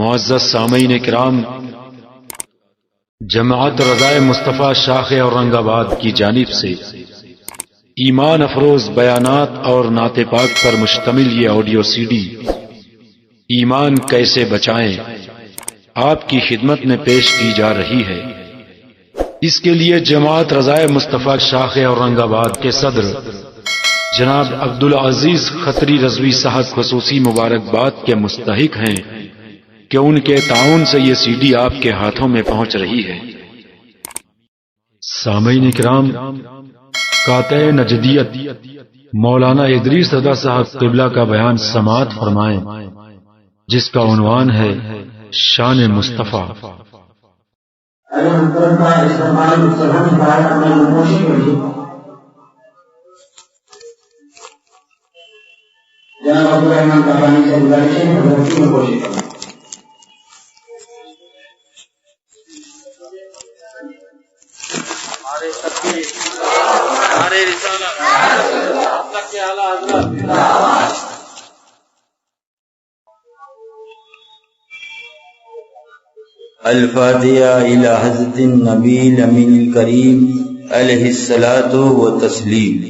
معزز سامعین کرام، جماعت رضائے مصطفیٰ شاخ اورنگ آباد کی جانب سے ایمان افروز بیانات اور نعت پاک پر مشتمل یہ آڈیو سی ڈی ایمان کیسے بچائیں آپ کی خدمت میں پیش کی جا رہی ہے۔ اس کے لیے جماعت رضائے مصطفیٰ شاخ اورنگ آباد کے صدر جناب عبدالعزیز خطری رضوی صاحب خصوصی مبارکباد کے مستحق ہیں کہ ان کے تعاون سے یہ سی ڈی آپ کے ہاتھوں میں پہنچ رہی ہے۔ سامعین کرام، قاطع نجدیت مولانا ادریس رضا صاحب قبلہ کا بیان سماعت فرمائیں، جس کا عنوان ہے شان مصطفیٰ۔ جناب عبدالرحمان کابانی سے گزارش ہے حضرت میں کوشش کریں۔ ہمارے رسالہ آپ تک کے اعلیٰ حضرت الفاتحہ الی حضرت النبی الامین الکریم علیہ الصلاۃ والتسلیم۔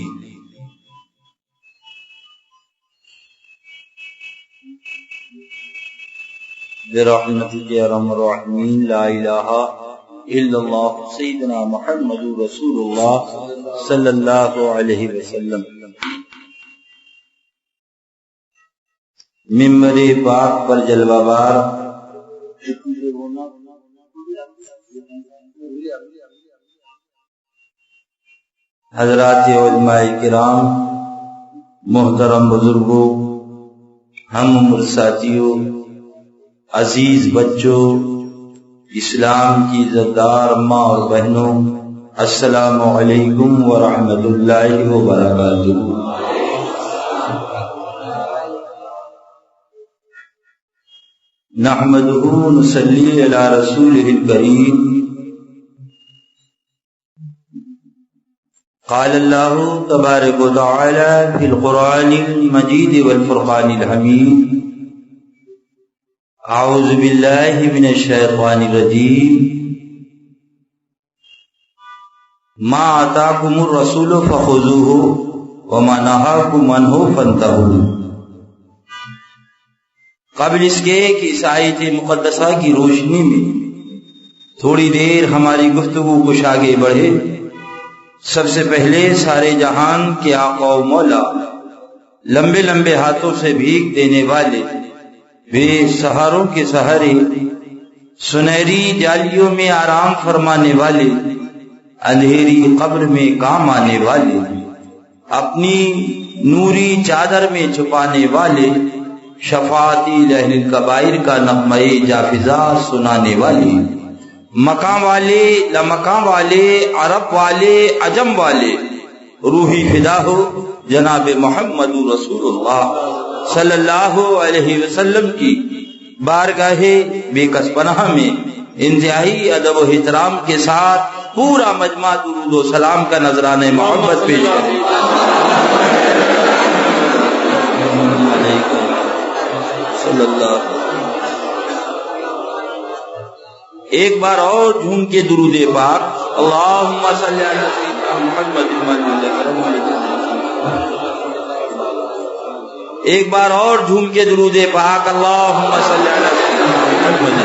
برحمتک یا ارحم الراحمین، لا الہ الا اللہ سیدنا محمد رسول اللہ صلی اللہ علیہ وسلم۔ ممبر پاک پر جلوہ بار حضرات علماء کرام، محترم بزرگوں، ہم عمر ساتھیوں، عزیز بچوں، اسلام کی عزتدار ماں اور بہنوں، السلام علیکم ورحمۃ اللہ وبرکاتہ۔ نحمدہ ونصلی علی رسولہ الکریم۔ قال اللہ تبارک و تعالی فی القرآن المجید والفرقان الحمید۔ اعوذ باللہ من الشیطان الرجیم۔ ما آتاکم الرسول فخذوہ وما نہاکم عنہ فانتہوا۔ قبل اس کے کہ اس آیت مقدسہ کی روشنی میں تھوڑی دیر ہماری گفتگو کچھ آگے بڑھے، سب سے پہلے سارے جہان کے آقا و مولا، لمبے لمبے ہاتھوں سے بھیک دینے والے، بے سہاروں کے سہارے، سنہری جالیوں میں آرام فرمانے والے، اندھیری قبر میں کام آنے والے، اپنی نوری چادر میں چھپانے والے، شفاعتی لہل الکبائر کا نغمہ جافزہ سنانے والے، مقام والے، لمقام والے، عرب والے، عجم والے، روحی فدا ہو جناب محمد رسول اللہ صلی اللہ علیہ وسلم کی بارگاہ بے کس پناہ میں انتہائی ادب و احترام کے ساتھ پورا مجمع درود و سلام کا نذرانہ محبت پیش کرے۔ صلی اللہ۔ ایک بار اور جھوم کے درود پاک، اللہم صلی علی سیدنا محمد۔ ایک بار اور جھوم کے درود پاک، اللہم صلی علی سیدنا محمد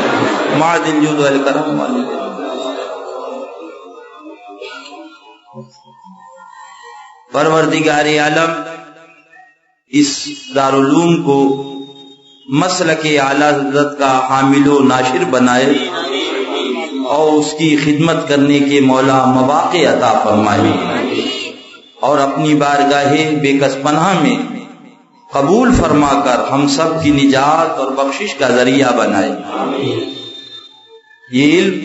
معد الجود والکرم۔ پروردگار عالم اس دارالعلوم کو مسلک اعلیٰ حضرت کا حامل و ناشر بنائے اور اس کی خدمت کرنے کے مولا مواقع عطا فرمائے، اور اپنی بارگاہ بے کس پناہ میں قبول فرما کر ہم سب کی نجات اور بخشش کا ذریعہ بنائے۔ یہ علم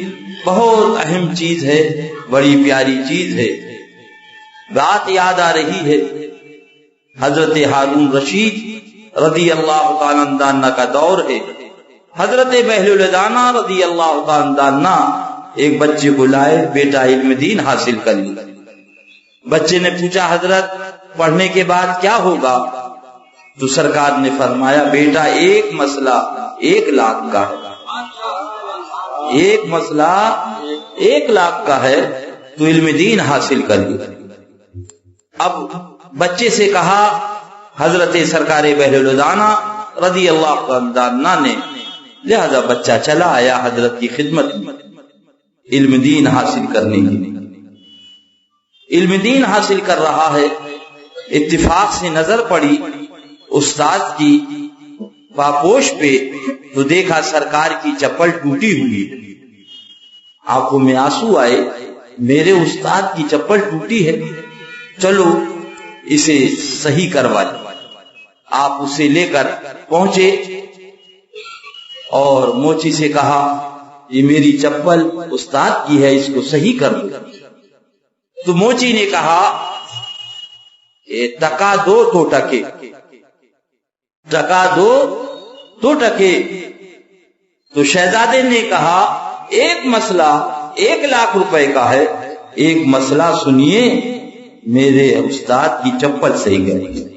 بہت اہم چیز ہے، بڑی پیاری چیز ہے۔ بات یاد آ رہی ہے، حضرت ہارون رشید رضی اللہ تعالیٰ عنہ کا دور ہے۔ حضرت بہلول دانا رضی اللہ تعالیٰ عنہ ایک بچے کو لائے، بیٹا علم دین حاصل کر لی۔ بچے نے پوچھا حضرت پڑھنے کے بعد کیا ہوگا؟ تو سرکار نے فرمایا بیٹا ایک مسئلہ 1 لاکھ کا ہے، ایک مسئلہ 1 لاکھ کا ہے تو علم دین حاصل کر لیا۔ اب بچے سے کہا، حضرت سرکار بہل الدانہ رضی اللہ عنہ نے، لہذا بچہ چلا آیا حضرت کی خدمت میں علم دین حاصل کرنے کے لیے۔ علم دین حاصل کر رہا ہے، اتفاق سے نظر پڑی استاد کی پاپوش پہ تو دیکھا سرکار کی چپل ٹوٹی ہوئی، آنکھوں میں آنسو آئے، میرے استاد کی چپل ٹوٹی ہے، چلو اسے صحیح کروا لیں۔ آپ اسے لے کر پہنچے اور موچی سے کہا، یہ میری چپل استاد کی ہے، اس کو صحیح کر دو۔ تو موچی نے کہا، ٹکا دو تو ٹکے، ٹکا دو تو ٹکے۔ تو شہزادے نے کہا، ایک مسئلہ 1 لاکھ روپے کا ہے، ایک مسئلہ سنیے، میرے استاد کی چپل صحیح کریں۔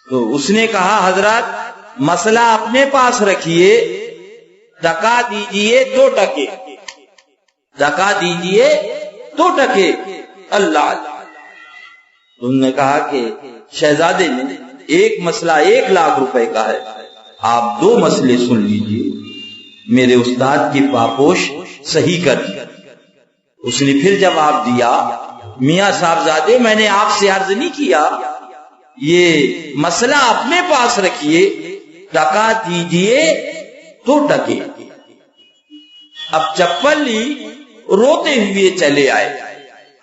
تو اس نے کہا، حضرت مسئلہ اپنے پاس رکھیے، ٹکا دیجئے تو ٹکے، ٹکا دیجئے تو ٹکے۔ اللہ اللہ۔ انہوں نے کہا کہ شہزادے نے ایک مسئلہ 1 لاکھ روپے کا ہے، آپ 2 مسئلے سن لیجئے، میرے استاد کی پاپوش صحیح کر دی۔ اس نے پھر جواب دیا، میاں صاحبزادے میں نے آپ سے عرض نہیں کیا، یہ مسئلہ اپنے پاس رکھیے، ٹکا دیجئے تو ٹکے۔ اب چپل لی، روتے ہوئے چلے آئے۔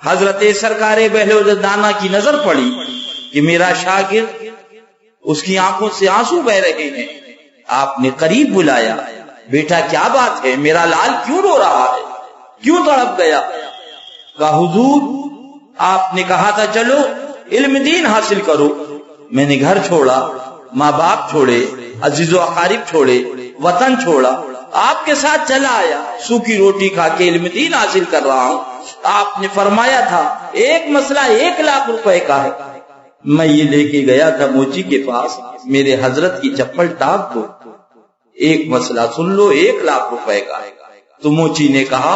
حضرت سرکار بہل الدانہ کی نظر پڑی کہ میرا شاگرد، اس کی آنکھوں سے آنسو بہ رہے ہیں۔ آپ نے قریب بلایا، بیٹا کیا بات ہے، میرا لال کیوں رو رہا ہے، کیوں تڑپ گیا؟ کہا، حضور آپ نے کہا تھا چلو علم دین حاصل کرو، میں نے گھر چھوڑا، ماں باپ چھوڑے، عزیز و اقارب چھوڑے، وطن چھوڑا، آپ کے ساتھ چلا آیا، سوکھی روٹی کھا کے علم دین حاصل کر رہا ہوں۔ آپ نے فرمایا تھا ایک مسئلہ 1 لاکھ روپے کا ہے، میں یہ لے کے گیا تھا موچی کے پاس، میرے حضرت کی چپل ٹاپ دو، ایک مسئلہ سن لو 1 لاکھ روپے کا ہے۔ تو موچی نے کہا،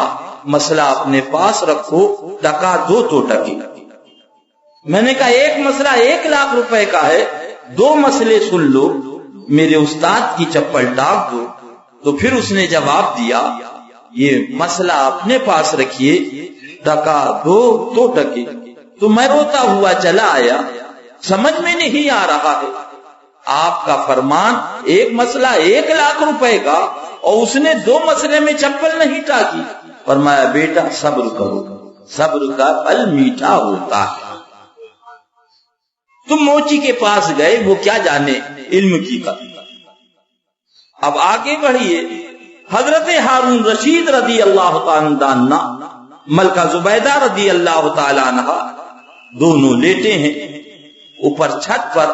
مسئلہ اپنے پاس رکھو، ٹکا دو تو ٹکے۔ میں نے کہا ایک مسئلہ 1 لاکھ روپے کا ہے، 2 مسئلے سن لو، میرے استاد کی چپل ٹاپ دو۔ تو پھر اس نے جواب دیا، یہ مسئلہ اپنے پاس رکھیے، ٹکا دو تو ٹکے۔ تو میں روتا ہوا چلا آیا، سمجھ میں نہیں آ رہا ہے، آپ کا فرمان ایک مسئلہ 1 لاکھ روپے کا اور اس نے 2 مسئلے میں چپل نہیں ٹاکی۔ فرمایا بیٹا صبر کرو، صبر کا پھل میٹھا ہوتا ہے۔ تم موچی کے پاس گئے، وہ کیا جانے علم کی قدر۔ اب آگے بڑھیے، حضرت ہارون رشید رضی اللہ تعالی عنہ، ملکہ زبیدہ رضی اللہ تعالی عنہ، دونوں لیٹے ہیں اوپر چھت پر،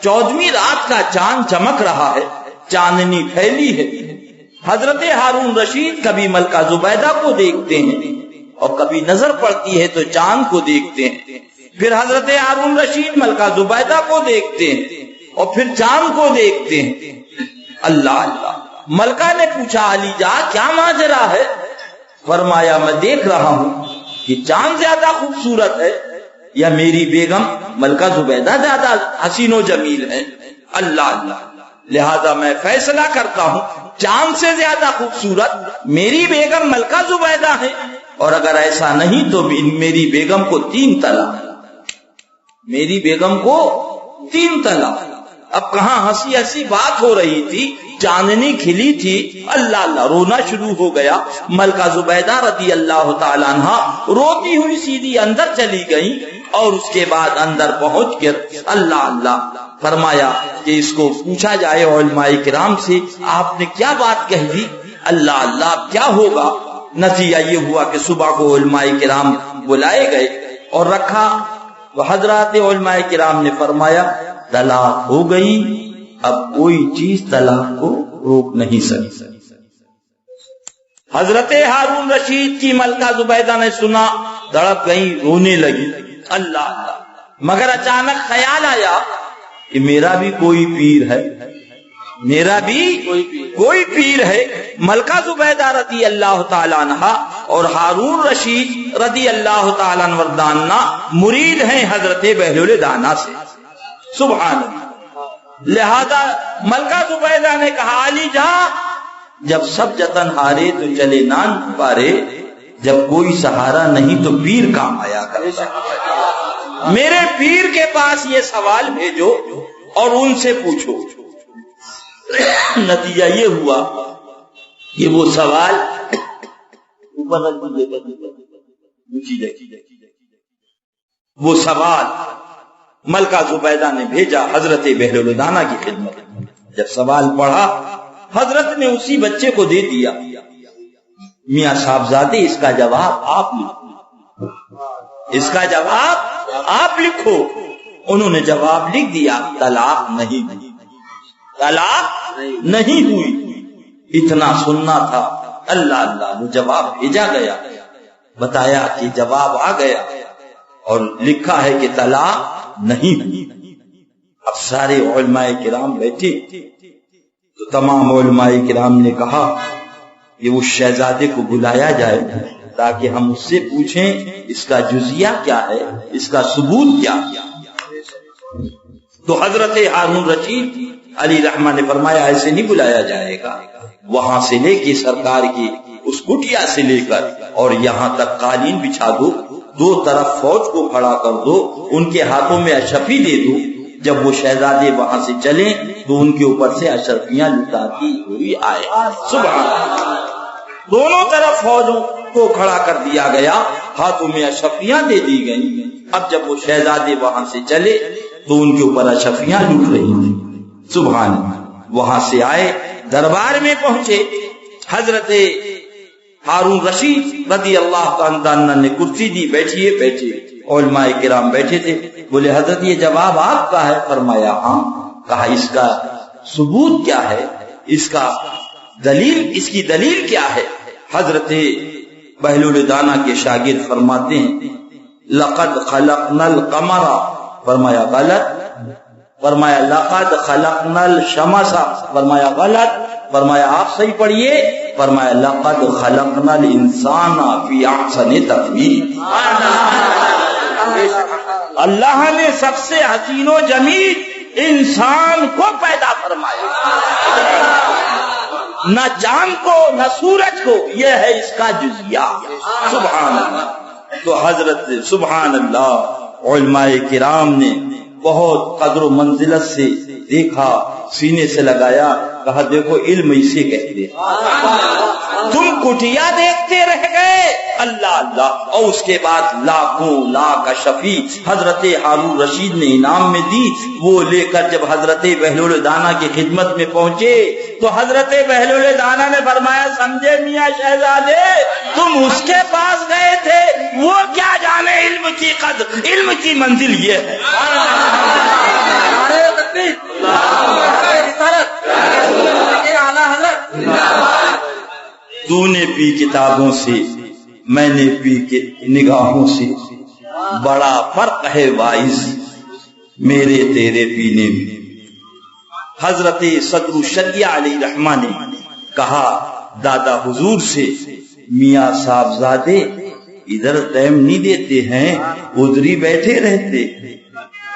14ویں رات کا چاند چمک رہا ہے، چاندنی پھیلی ہے۔ حضرت ہارون رشید کبھی ملکہ زبیدہ کو دیکھتے ہیں اور کبھی نظر پڑتی ہے تو چاند کو دیکھتے ہیں، پھر حضرت ہارون رشید ملکہ زبیدہ کو دیکھتے ہیں اور پھر چاند کو دیکھتے ہیں۔ اللہ اللہ۔ ملکہ نے پوچھا، علی جا کیا ماجرا ہے؟ فرمایا میں دیکھ رہا ہوں کہ چاند زیادہ خوبصورت ہے یا میری بیگم ملکہ زبیدہ زیادہ حسین و جمیل ہے۔ اللہ اللہ۔ لہذا میں فیصلہ کرتا ہوں چاند سے زیادہ خوبصورت میری بیگم ملکہ زبیدہ ہے، اور اگر ایسا نہیں تو میری بیگم کو 3 طلاق، میری بیگم کو 3 طلاق۔ اب کہاں ہنسی ہنسی بات ہو رہی تھی، چاندنی کھلی تھی، اللہ اللہ، رونا شروع ہو گیا۔ ملکہ زبیدہ رضی اللہ تعالیٰ عنہ روتی ہوئی سیدھی اندر چلی گئی اور اس کے بعد اندر پہنچ کر اللہ اللہ فرمایا کہ اس کو پوچھا جائے علماء کرام سے، آپ نے کیا بات کہہ دی؟ اللہ اللہ، کیا ہوگا؟ نتیجہ یہ ہوا کہ صبح کو علماء کرام بلائے گئے اور رکھا، وہ حضرات علماء کرام نے فرمایا طلاق ہو گئی، اب کوئی چیز طلاق کو روک نہیں سکتی۔ حضرت ہارون رشید کی ملکہ زبیدہ نے سنا، تڑپ گئی، رونے لگی۔ اللہ اللہ۔ مگر اچانک خیال آیا کہ میرا بھی کوئی پیر ہے، میرا بھی کوئی پیر ہے. ملکہ زبیدہ رضی اللہ تعالیٰ عنہ اور ہارون رشید رضی اللہ تعالیٰ عنہ وردانہ مرید ہیں حضرت بہلول دانا سے. سبحان اللہ. لہذا ملکہ زبیدہ نے کہا علی جا جب سب جتن ہارے تو چلے نان پارے، جب کوئی سہارا نہیں تو پیر کام آیا کرتا. میرے پیر کے پاس یہ سوال بھیجو اور ان سے پوچھو. نتیجہ یہ ہوا کہ وہ سوال وہ سوال ملکہ زبیدہ نے بھیجا حضرت بہلول دانا کی خدمت. جب سوال پڑھا حضرت نے اسی بچے کو دے دیا. میاں صاحبزادے اس کا جواب آپ لکھو، اس کا جواب آپ لکھو. انہوں نے جواب لکھ دیا طلاق نہیں ہوئی، طلاق نہیں ہوئی. اتنا سننا تھا. اللہ اللہ وہ جواب بھیجا گیا، بتایا کہ جواب آ گیا اور لکھا ہے کہ طلاق نہیں ہوئی. اب سارے علماء کرام بیٹھے تو تمام علماء کرام نے کہا کہ اس شہزادے کو بلایا جائے تاکہ ہم اس سے پوچھیں اس کا جزیہ کیا ہے، اس کا ثبوت کیا. تو حضرت ہارون رشید علی رحمہ نے فرمایا ایسے نہیں بلایا جائے گا. وہاں سے لے کے سرکار کی اس کٹیا سے لے کر اور یہاں تک قالین بچھا دو، دو طرف فوج کو کھڑا کر دو، ان کے ہاتھوں میں اشرفی دے دو. جب وہ شہزادے وہاں سے چلیں تو ان کے اوپر سے اشرفیاں لٹاتی ہوئی آئے. سبحان اللہ. دونوں طرف فوجوں کو کھڑا کر دیا گیا، ہاتھوں میں اشرفیاں دے دی گئی. اب جب وہ شہزادے وہاں سے چلے تو ان کے اوپر اشرفیاں لٹ رہی تھیں. سبحان اللہ. وہاں سے آئے دربار میں پہنچے. حضرت ہارون رشید رضی اللہ عنہ نے کرسی دی، بیٹھیے بیٹھیے. علماء کرام بیٹھے تھے. بولے حضرت یہ جواب آپ کا ہے؟ فرمایا ہاں. کہا اس کا ثبوت کیا ہے، اس کا دلیل، اس کی دلیل کیا ہے؟ حضرت بہلول دانا کے شاگرد فرماتے ہیں لقد خلقنا القمر. فرمایا غلط. فرمایا لقد خلقنا الشمس. فرمایا غلط. فرمایا آپ صحیح پڑھیے. فرمایا لقد خلقنا الانسان فی احسن تقویم. اللہ نے سب سے حسین و جمیل انسان کو پیدا فرمایا، نہ چاند کو نہ سورج کو. یہ ہے اس کا جزیہ. سبحان اللہ. تو حضرت سبحان اللہ علماء کرام نے بہت قدر و منزلت سے دیکھا، سینے سے لگایا، کہا دیکھو علم اسے کہتے ہیں. تم کٹیا دیکھتے رہ گئے. اللہ اللہ. اور اس کے بعد لاکھوں لاکھ اشرفی حضرت ہارون رشید نے انعام میں دی. وہ لے کر جب حضرت بہلول دانا کی خدمت میں پہنچے تو حضرت بہلول دانا نے فرمایا سمجھے میاں شہزادے تم اس کے پاس گئے تھے، وہ کیا جانے علم کی قدر، علم کی منزل یہ ہے. تو نے پی کتابوں سے، میں نے پی کے نگاہوں سے، بڑا فرق ہے واعظ میرے تیرے پینے میں. حضرت صدر الشریعہ علیہ رحمہ نے کہا دادا حضور سے میاں صاحبزادے ادھر ٹائم نہیں دیتے ہیں، ادھر ہی بیٹھے رہتے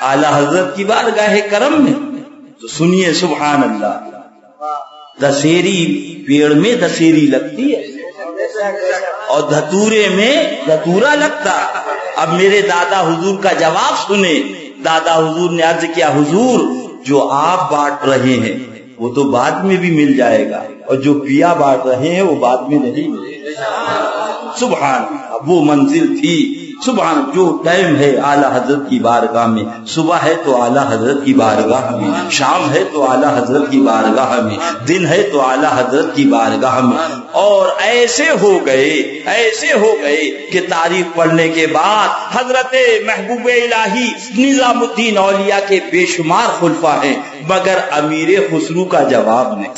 اعلی حضرت کی بارگاہ کرم میں. تو سنیے سبحان اللہ. دسیری پیڑ میں دسیری لگتی ہے اور دھتورے میں دھتورا لگتا. اب میرے دادا حضور کا جواب سنے. دادا حضور نے عرض کیا حضور جو آپ بانٹ رہے ہیں وہ تو بعد میں بھی مل جائے گا، اور جو پیا بانٹ رہے ہیں وہ بعد میں نہیں ملے گا. سبحان. وہ منزل تھی. سبحان. جو ٹائم ہے اعلیٰ حضرت کی بارگاہ میں، صبح ہے تو اعلیٰ حضرت کی بارگاہ میں، شام ہے تو اعلیٰ حضرت کی بارگاہ میں، دن ہے تو اعلیٰ حضرت کی بارگاہ میں. اور ایسے ہو گئے کہ تاریخ پڑھنے کے بعد حضرت محبوب الہی نظام الدین اولیاء کے بے شمار خلفاء ہیں مگر امیر خسرو کا جواب نہیں.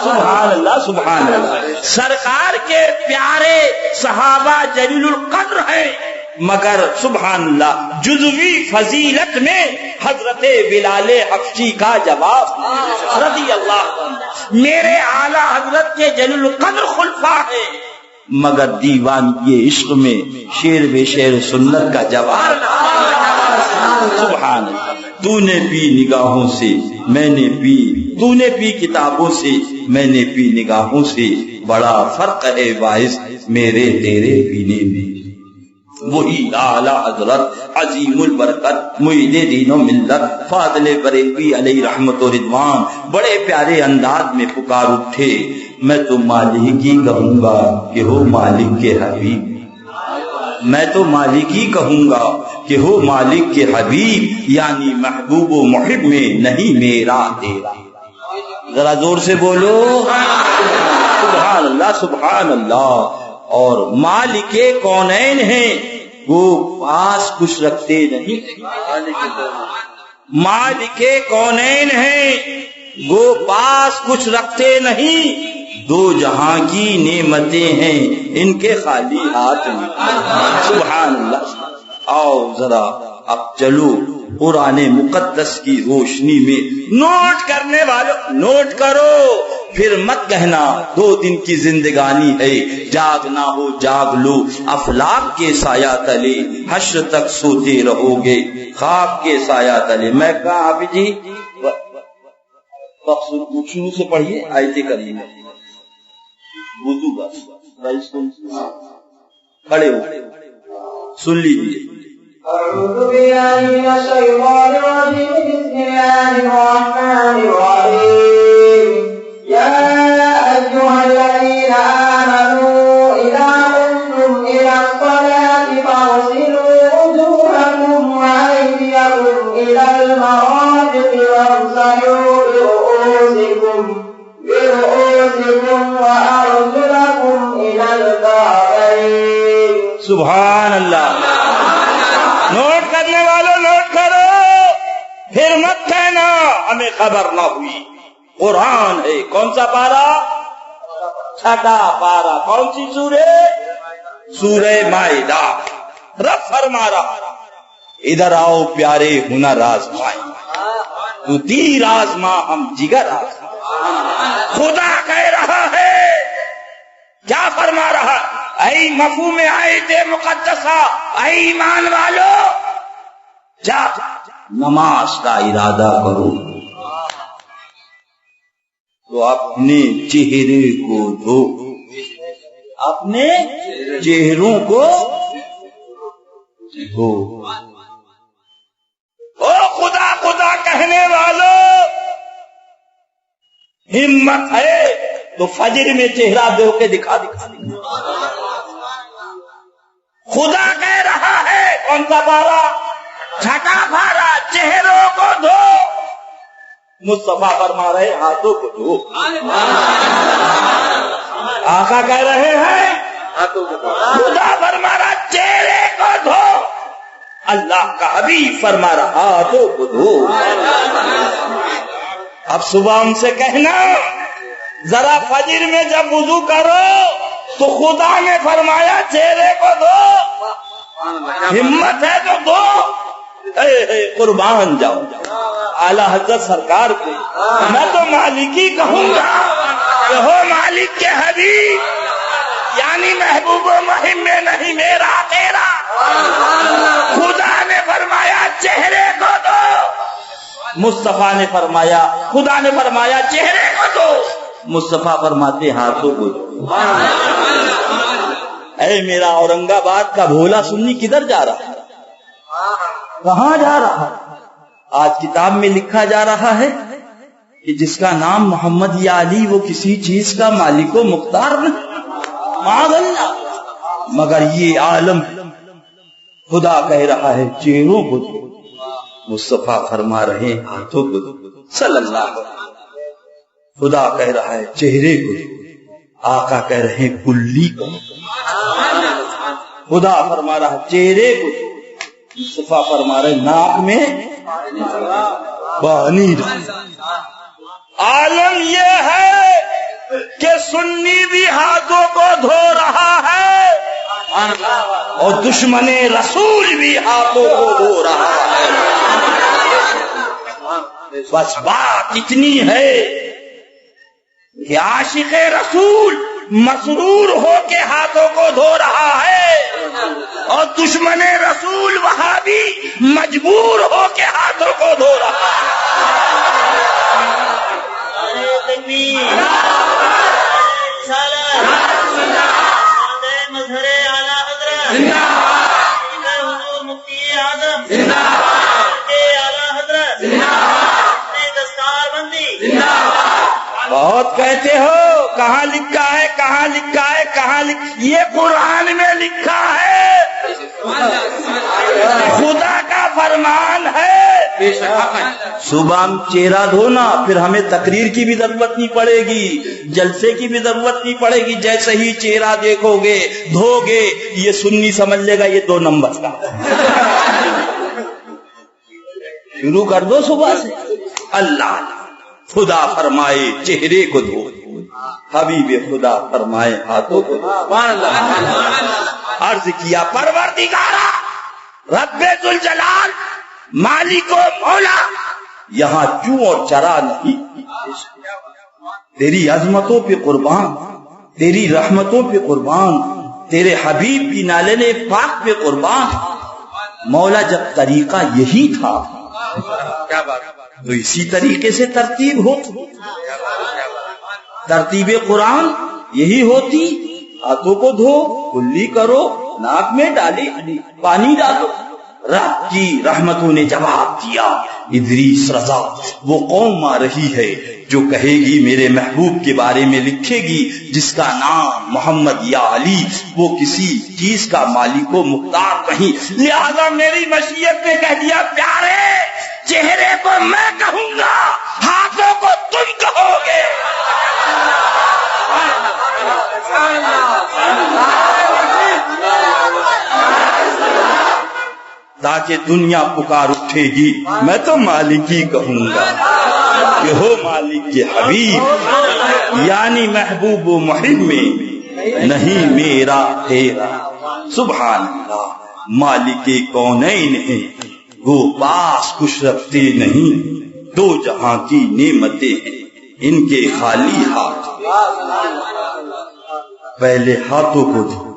سبحان اللہ سبحان اللہ. سرکار کے پیارے صحابہ جلیل القدر ہیں مگر سبحان اللہ جزوی فضیلت میں حضرت بلال حبشی کا جواب رضی اللہ عنہ میرے اعلیٰ حضرت کے جلیل القدر خلفاء ہے، مگر دیوان یہ عشق میں شیر بے شیر سنت کا جواب سبحان اللہ۔ تو نے پی نگاہوں سے میں نے پی، تو نے پی کتابوں سے میں نے پی نگاہوں سے، بڑا فرق ہے باعث میرے تیرے پینے میں۔ وہی اعلیٰ حضرت عظیم البرکت معید دین و ملت فاضل بریلوی علیہ رحمت و رضوان بڑے پیارے انداز میں پکار اٹھے، میں تو مالک ہی کہوں گا کہ ہو مالک کے حبیب، میں تو مالک ہی کہوں گا کہ ہو مالک کے حبیب، یعنی محبوب و محب میں نہیں میرا تیرا۔ ذرا زور سے بولو سبحان اللہ سبحان اللہ۔ اور مالک کونین ہیں وہ پاس کچھ رکھتے نہیں، مالک کونین ہیں وہ پاس کچھ رکھتے نہیں، دو جہاں کی نعمتیں ہیں ان کے خالی ہاتھ میں سبحان اللہ۔ آؤ ذرا اب چلو قرآن مقدس کی روشنی میں، نوٹ کرنے والوں نوٹ کرو، پھر مت کہنا 2 دن کی زندگانی ہے، جاگنا ہو جاگ لو، افلاک کے سایہ تلے حشر تک سوتے رہو گے، خواب کے سایہ تلے۔ میں کہا حافظ جی شروع سے پڑھیے آیتیں کریے وضو بس کھڑے ہو سن لیجیے۔ أعوذ بالله من الشيطان الرجيم بسم الله الرحمن الرحيم يا أيها الذين آمنوا إذا قمتم إلى الصلاة فاغسلوا وجوهكم وأيديكم إلى المرافق وامسحوا برؤوسكم وأرجلكم إلى الكعبين۔ سبحان اللہ۔ نوٹ کرنے والوں نوٹ کرو، پھر مت کہنا ہمیں خبر نہ ہوئی۔ قرآن ہے، کون سا پارا؟ 6واں پارا۔ کون سی سورہ؟ سورہ مائدہ۔ رب فرما رہا ادھر آؤ پیارے ہنر آزمائیں، تو تیر آزما ہم جگر آزمائیں۔ خدا کہہ رہا ہے، کیا فرما رہا؟ اے مفہوم آیت مقدسہ، اے ایمان والو جا نماز کا ارادہ کرو تو اپنے چہرے کو دھو، اپنے چہروں کو دھو۔ او خدا خدا کہنے والو، ہمت ہے تو فجر میں چہرہ دھو کے دکھا۔ خدا کہہ رہا ہے، کون سا پارا؟ 6واں پارا، چہروں کو دھو۔ مصطفیٰ فرما رہے ہاتھوں کو دھو۔ آقا کہہ رہے ہیں خدا فرما رہا چہرے کو دھو، اللہ کا حبیب فرما رہا ہاتھوں کو دھو۔ اب صبح ان سے کہنا ذرا فجر میں جب وضو کرو تو خدا نے فرمایا چہرے کو دھو، ہمت ہے تو دھو۔ قربان جاؤ اعلیٰ حضرت سرکار کو میں تو مالک ہی کہوں گا کہ ہو مالک کے حبیب، یعنی محبوب و مہم میں نہیں میرا تیرا۔ خدا نے فرمایا چہرے کو دو، مصطفیٰ نے فرمایا، خدا نے فرمایا چہرے کو دو، مصطفیٰ فرماتے ہاتھوں کو دو۔ اے میرا اورنگ آباد کا بھولا سنی کدھر جا رہا ہے؟ کہاں جا رہا ہے؟ آج کتاب میں لکھا جا رہا ہے کہ جس کا نام محمد یا علی وہ کسی چیز کا مالک و مختار نہیں، معاذ اللہ، مگر یہ عالم خدا کہہ رہا ہے چہروں کو دو، مصطفیٰ فرما رہے ہاتھوں کو دو صلی اللہ علیہ وسلم۔ خدا کہہ رہا ہے چہرے کو دو، آقا کہہ رہے ہیں کلی کو۔ خدا فرما رہا ہے چہرے کو دو، مصطفیٰ فرما رہے ناک میں پانی ڈالو۔ عالم یہ ہے کہ سنی بھی ہاتھوں کو دھو رہا ہے، اور دشمن رسول بھی ہاتھوں کو دھو رہا ہے. بس بات اتنی ہے کہ عاشق رسول مسرور ہو کے ہاتھوں کو دھو رہا ہے اور دشمن رسول وہابی مجبور ہو کے ہاتھوں کو دھو رہا ہے. بہت کہتے ہو کہاں لکھا ہے کہاں لکھا ہے کہاں یہ قرآن میں لکھا ہے، خدا کا فرمان ہے. صبح چہرہ دھونا، پھر ہمیں تقریر کی بھی ضرورت نہیں پڑے گی، جلسے کی بھی ضرورت نہیں پڑے گی. جیسے ہی چہرہ دیکھو گے دھو گے یہ سنی سمجھ لے گا یہ 2 نمبر کا. شروع کر دو صبح سے. اللہ خدا فرمائے چہرے کو دھو، حبیب خدا فرمائے ہاتھوں کو دھو. عرض کیا پروردگارا رب ذوالجلال مالک و مولا، یہاں چوں اور چرا نہیں، تیری عظمتوں پہ قربان، تیری رحمتوں پہ قربان، تیرے حبیب کی نالے پاک پہ قربان. مولا جب طریقہ یہی تھا کیا بات تو اسی طریقے سے ترتیب ہوتی، ترتیب قرآن یہی ہوتی. ہاتھوں کو دھو، کلی کرو، ناک میں ڈالی پانی ڈالو. رب کی رحمتوں نے جواب دیا، ادریس رضا وہ قوم آ رہی ہے جو کہے گی میرے محبوب کے بارے میں لکھے گی جس کا نام محمد یا علی، وہ کسی چیز کا مالک و مختار نہیں. لہذا میری مشیت نے کہہ دیا پیارے چہرے کو میں کہوں گا، ہاتھوں کو تم کہو گے. تاکہ دنیا پکار اٹھے گی میں تو مالک ہی کہوں گا کہ ہو مالک کے حبیب، یعنی محبوب و محب میں نہیں میرا تیرا. سبحان اللہ. مالک کونین ہے وہ پاس کچھ رکھتے نہیں، 2 جہاں کی نعمتیں ہیں ان کے خالی ہاتھ. پہلے ہاتھوں کو دھو،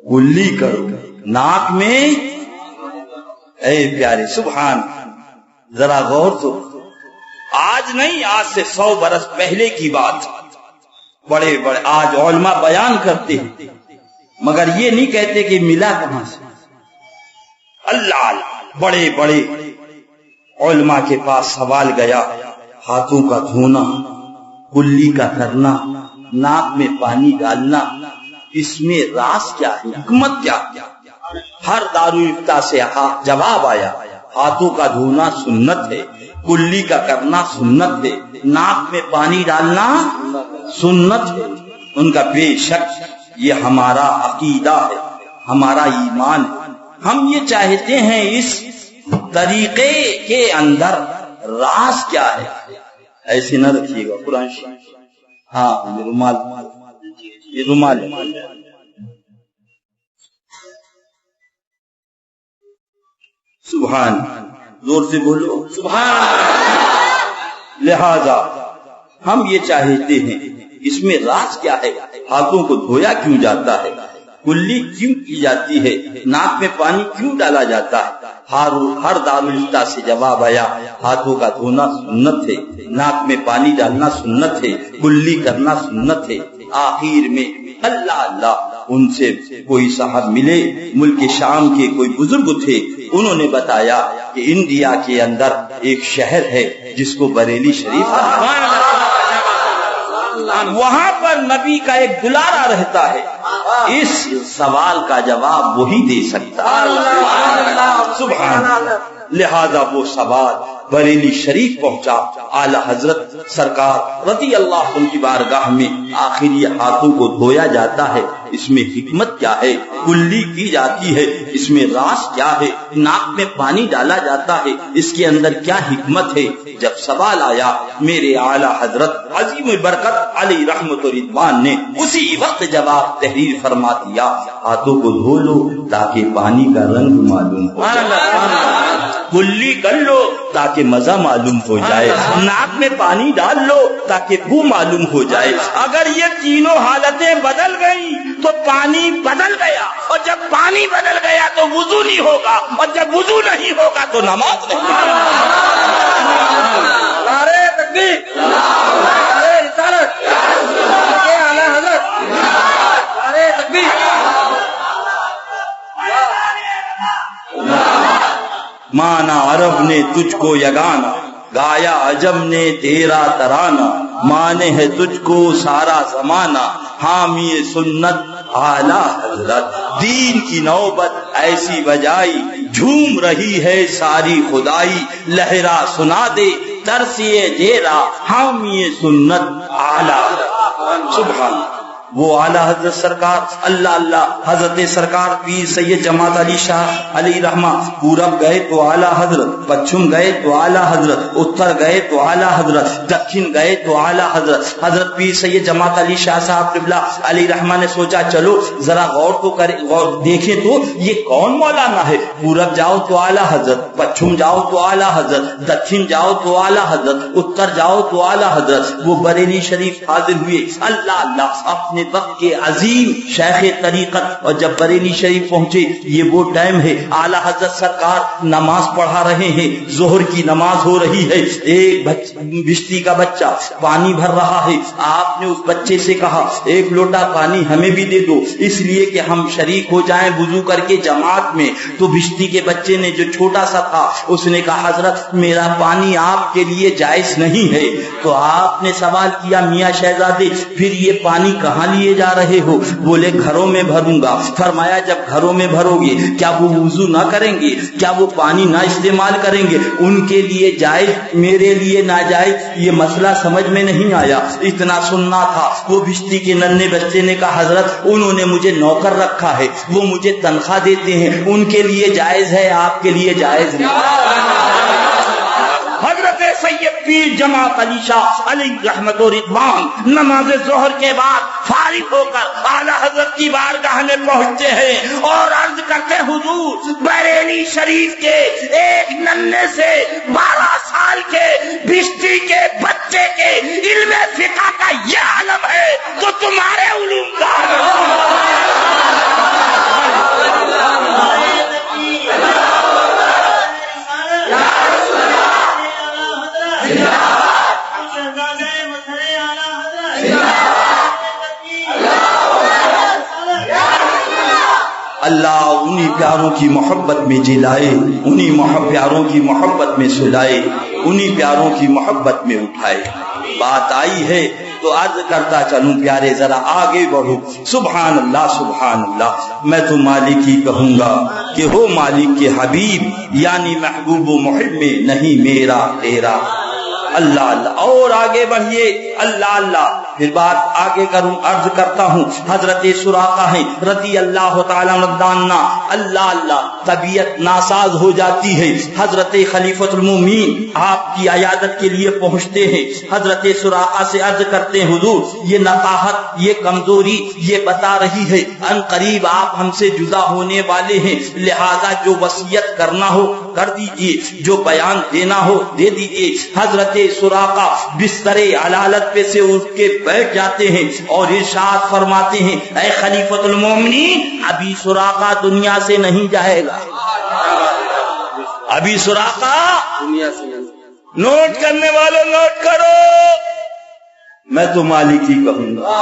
کلی کرو، ناک میں اے پیارے سبحان. ذرا غور تو، آج نہیں آج سے 100 برس پہلے کی بات. بڑے بڑے آج علماء بیان کرتے ہیں مگر یہ نہیں کہتے کہ ملا کہاں سے. اللہ بڑے بڑے علماء کے پاس سوال گیا، ہاتھوں کا دھونا، کلی کا کرنا، ناک میں پانی ڈالنا، اس میں راز کیا ہے، حکمت کیا؟ ہر دارالفتہ سے جواب آیا ہاتھوں کا دھونا سنت ہے، کلی کا کرنا سنت ہے، ناک میں پانی ڈالنا سنت ہے. ان کا بے شک یہ ہمارا عقیدہ ہے، ہمارا ایمان ہے. ہم یہ چاہتے ہیں اس طریقے کے اندر راز کیا ہے. ایسے نہ رکھیے گا قرآن شریف. ہاں یہ رومال، یہ رومال سبحان، زور سے بولو سبحان. لہذا ہم یہ چاہتے ہیں اس میں راز کیا ہے، ہاتھوں کو دھویا کیوں جاتا ہے، کلی کیوں کی جاتی ہے، ناک میں پانی کیوں ڈالا جاتا ہے. ہر دارالفتہ سے جواب آیا ہاتھوں کا دھونا سنت ہے، ناک میں پانی ڈالنا سنت ہے، کلی کرنا سنت ہے. آخر میں اللہ اللہ ان سے کوئی صاحب ملے، ملک شام کے کوئی بزرگ تھے، انہوں نے بتایا کہ انڈیا کے اندر ایک شہر ہے جس کو بریلی شریف وہاں پر نبی کا ایک دلارا رہتا ہے، اس سوال کا جواب وہی دے سکتا ہے. سبحان. لہذا وہ سوال بریلی شریف پہنچا، اعلی حضرت سرکار رضی اللہ عنہ کی بارگاہ میں آخر یہ ہاتھوں کو دھویا جاتا ہے، اس میں حکمت کیا ہے؟ کلی کی جاتی ہے، اس میں راز کیا ہے؟ ناک میں پانی ڈالا جاتا ہے، اس کے اندر کیا حکمت ہے؟ جب سوال آیا میرے اعلی حضرت عظیم برکت علی رحمت و رضوان نے اسی وقت جواب تحریر فرما دیا، ہاتھوں کو دھو لو تاکہ پانی کا رنگ معلوم ہو جائے، کلی کر لو تاکہ مزہ معلوم ہو جائے، ناک میں پانی ڈال لو تاکہ بو معلوم ہو جائے۔ اگر یہ تینوں حالتیں بدل گئی تو پانی بدل گیا، اور جب پانی بدل گیا تو وضو نہیں ہوگا، اور جب وضو نہیں ہوگا تو نماز نہیں ہوگا۔ نعرے تکبیر، نعرے رسالت، اعلیٰ حضرت، نعرے تکبیر۔ مانا عرب نے تجھ کو یگانا، گایا عجم نے تیرا ترانہ، مانے ہے تجھ کو سارا زمانہ، حامی سنت اعلی حضرت۔ دین کی نوبت ایسی بجائی، جھوم رہی ہے ساری خدائی، لہرا سنا دے ترسیے جیرا، حامی سنت اعلی حضرت۔ سبحان وہ اعلی حضرت سرکار اللہ اللہ حضرت سرکار پیر سید جماعت علی شاہ علی رحمہ، پورب گئے تو اعلی حضرت، پچھم گئے تو اعلی حضرت، اتر گئے تو اعلی حضرت، دکھن گئے تو اعلی حضرت۔ حضرت پیر سید جماعت علی شاہ صاحب قبلہ علی رحمہ نے سوچا چلو ذرا غور تو کریں، غور دیکھیں تو یہ کون مولانا ہے۔ پورب جاؤ تو اعلی حضرت، پچھم جاؤ تو اعلی حضرت، دکھن جاؤ تو اعلی حضرت، اتر جاؤ تو اعلی حضرت۔ وہ بریلی شریف حاضر ہوئے، اللہ اللہ اپنے وقت کے عظیم شیخ طریقت، اور جب بریلی شریف پہنچے یہ وہ ٹائم ہے اعلی حضرت سرکار نماز پڑھا رہے ہیں، ظہر کی نماز ہو رہی ہے، ایک بشتی کا بچہ پانی بھر رہا ہے، آپ نے اس بچے سے کہا ایک لوٹا پانی ہمیں بھی دے دو اس لیے کہ ہم شریک ہو جائیں وضو کر کے جماعت میں۔ تو بشتی کے بچے نے جو چھوٹا سا تھا اس نے کہا حضرت میرا پانی آپ کے لیے جائز نہیں ہے۔ تو آپ نے سوال کیا میاں شہزادے پھر یہ پانی کہاں لیے جا رہے ہو؟ بولے گھروں میں بھروں گا۔ فرمایا جب گھروں میں بھرو گے کیا وہ وضو نہ کریں گے؟ کیا وہ پانی نہ استعمال کریں گے؟ ان کے لیے جائز میرے لیے ناجائز، یہ مسئلہ سمجھ میں نہیں آیا، اتنا سننا تھا۔ وہ بشتی کے ننھے بچے نے کہا حضرت انہوں نے مجھے نوکر رکھا ہے، وہ مجھے تنخواہ دیتے ہیں، ان کے لیے جائز ہے، آپ کے لیے جائز نہیں۔ حضرت سید پیر جماعت علی شاہ علی رحمت و رضوان نماز ظہر کے بعد فارغ ہو کر اعلی حضرت کی بارگاہ میں پہنچتے ہیں اور عرض کرتے حضور بریلی شریف کے ایک ننھے سے 12 سال کے بشتی کے بچے کے علم فقہ کا یہ عالم ہے تو تمہارے علوم کا اللہ انہی پیاروں کی محبت میں جلائے، انہی پیاروں کی محبت میں سلائے، انہی پیاروں کی محبت میں اٹھائے۔ بات آئی ہے تو عرض کرتا چلوں پیارے ذرا آگے بڑھو۔ سبحان اللہ سبحان اللہ، میں تو مالک ہی کہوں گا کہ ہو مالک کے حبیب، یعنی محبوب و محب میں نہیں میرا تیرا۔ اللہ اللہ اور آگے بڑھیے، اللہ اللہ پھر بات آگے کروں، عرض کرتا ہوں حضرت سراقہ ہیں رضی اللہ تعالیٰ عنہ، اللہ اللہ طبیعت ناساز ہو جاتی ہے، حضرت خلیفۃ المومنین آپ کی عیادت کے لیے پہنچتے ہیں، حضرت سراقہ سے عرض کرتے ہیں حضور یہ نقاہت یہ کمزوری یہ بتا رہی ہے ان قریب آپ ہم سے جدا ہونے والے ہیں، لہذا جو وصیت کرنا ہو کر دیجئے، جو بیان دینا ہو دے دیجئے۔ حضرت سراقہ بستر علالت پہ سے اٹھ کے بیٹھ جاتے ہیں اور ارشاد فرماتے ہیں اے خلیفۃ المومنین ابھی سراقہ دنیا سے نہیں جائے گا، ابھی سراقہ دنیا سے نہیں۔ نوٹ کرنے والوں نوٹ کرو، میں تو مالک ہی کہوں گا۔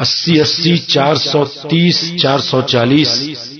80 80 430 440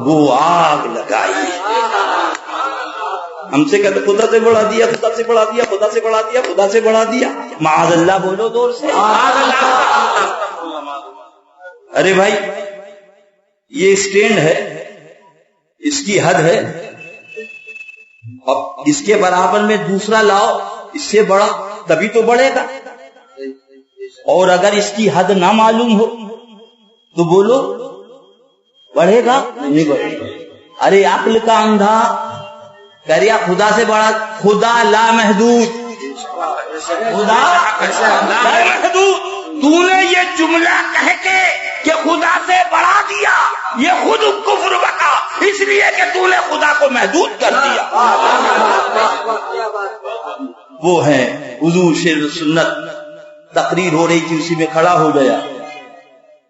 وہ آگ لگائی. ہم سے کہتے خدا سے بڑھا دیا، خدا سے بڑھا دیا، خدا سے بڑھا دیا، خدا سے بڑھا دیا. معاذ اللہ بولو دور سے. ارے بھائی یہ اسٹینڈ ہے، اس کی حد ہے، اب اس کے برابر میں دوسرا لاؤ اس سے بڑا، تبھی تو بڑھے گا. اور اگر اس کی حد نہ معلوم ہو تو بولو بڑھے گا نہیں بڑھے گا. ارے عقل کا اندھا کہہ رہا خدا سے بڑا، خدا لا محدود، خدا لا محدود. تو نے یہ جملہ کہہ کے کہ خدا سے بڑھا دیا، یہ خود کفر بکا، اس لیے کہ تو نے خدا کو محدود کر دیا. وہ ہیں حضور شیر سنت، تقریر ہو رہی تھی اسی میں کھڑا ہو گیا،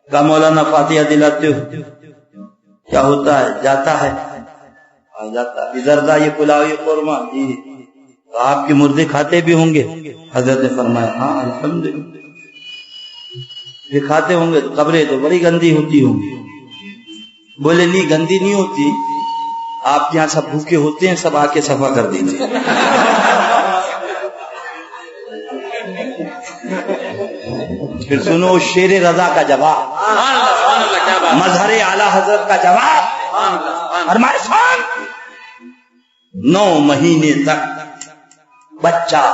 کہا مولانا فاتحہ دلاتے ہو؟ کیا ہوتا ہے؟ جاتا ہے جاتا ادھر دا یہ پلاؤ یہ قورمہ جی. آپ کے مردے کھاتے بھی ہوں گے؟ حضرت نے فرمایا ہاں الحمدللہ. یہ کھاتے ہوں گے تو قبریں تو بڑی گندی ہوتی ہوں گی. بولے نہیں گندی نہیں ہوتی، آپ کے یہاں سب بھوکے ہوتے ہیں، سب آ کے صفا کر دیجیے. پھر سنو شیر رضا کا جواب، مظہر اعلی حضرت کا جواب. فرمائے سن 9 مہینے تک بچہ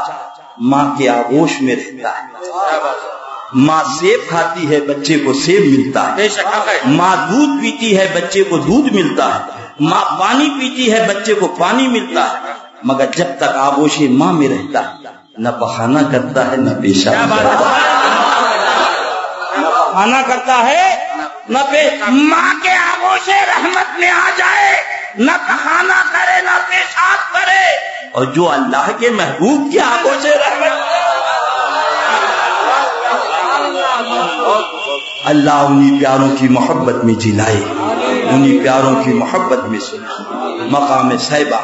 ماں کے آغوش میں رہتا ہے. ماں سیب کھاتی ہے بچے کو سیب ملتا ہے، ماں دودھ پیتی ہے بچے کو دودھ ملتا ہے، ماں پانی پیتی ہے بچے کو پانی ملتا ہے. مگر جب تک آغوش ماں میں رہتا ہے نہ پخانہ کرتا ہے نہ پیشاب کرتا ہے، نہ پخانہ کرتا ہے نہ ماں کے آغوش رحمت میں آ جائے نہ پخانہ کرے نہ پیشاب کرے. اور جو اللہ کے محبوب کے آغوش رحمت، اللہ انہی پیاروں کی محبت میں جلائے، انہی پیاروں کی محبت میں سنا. مقام صیبہ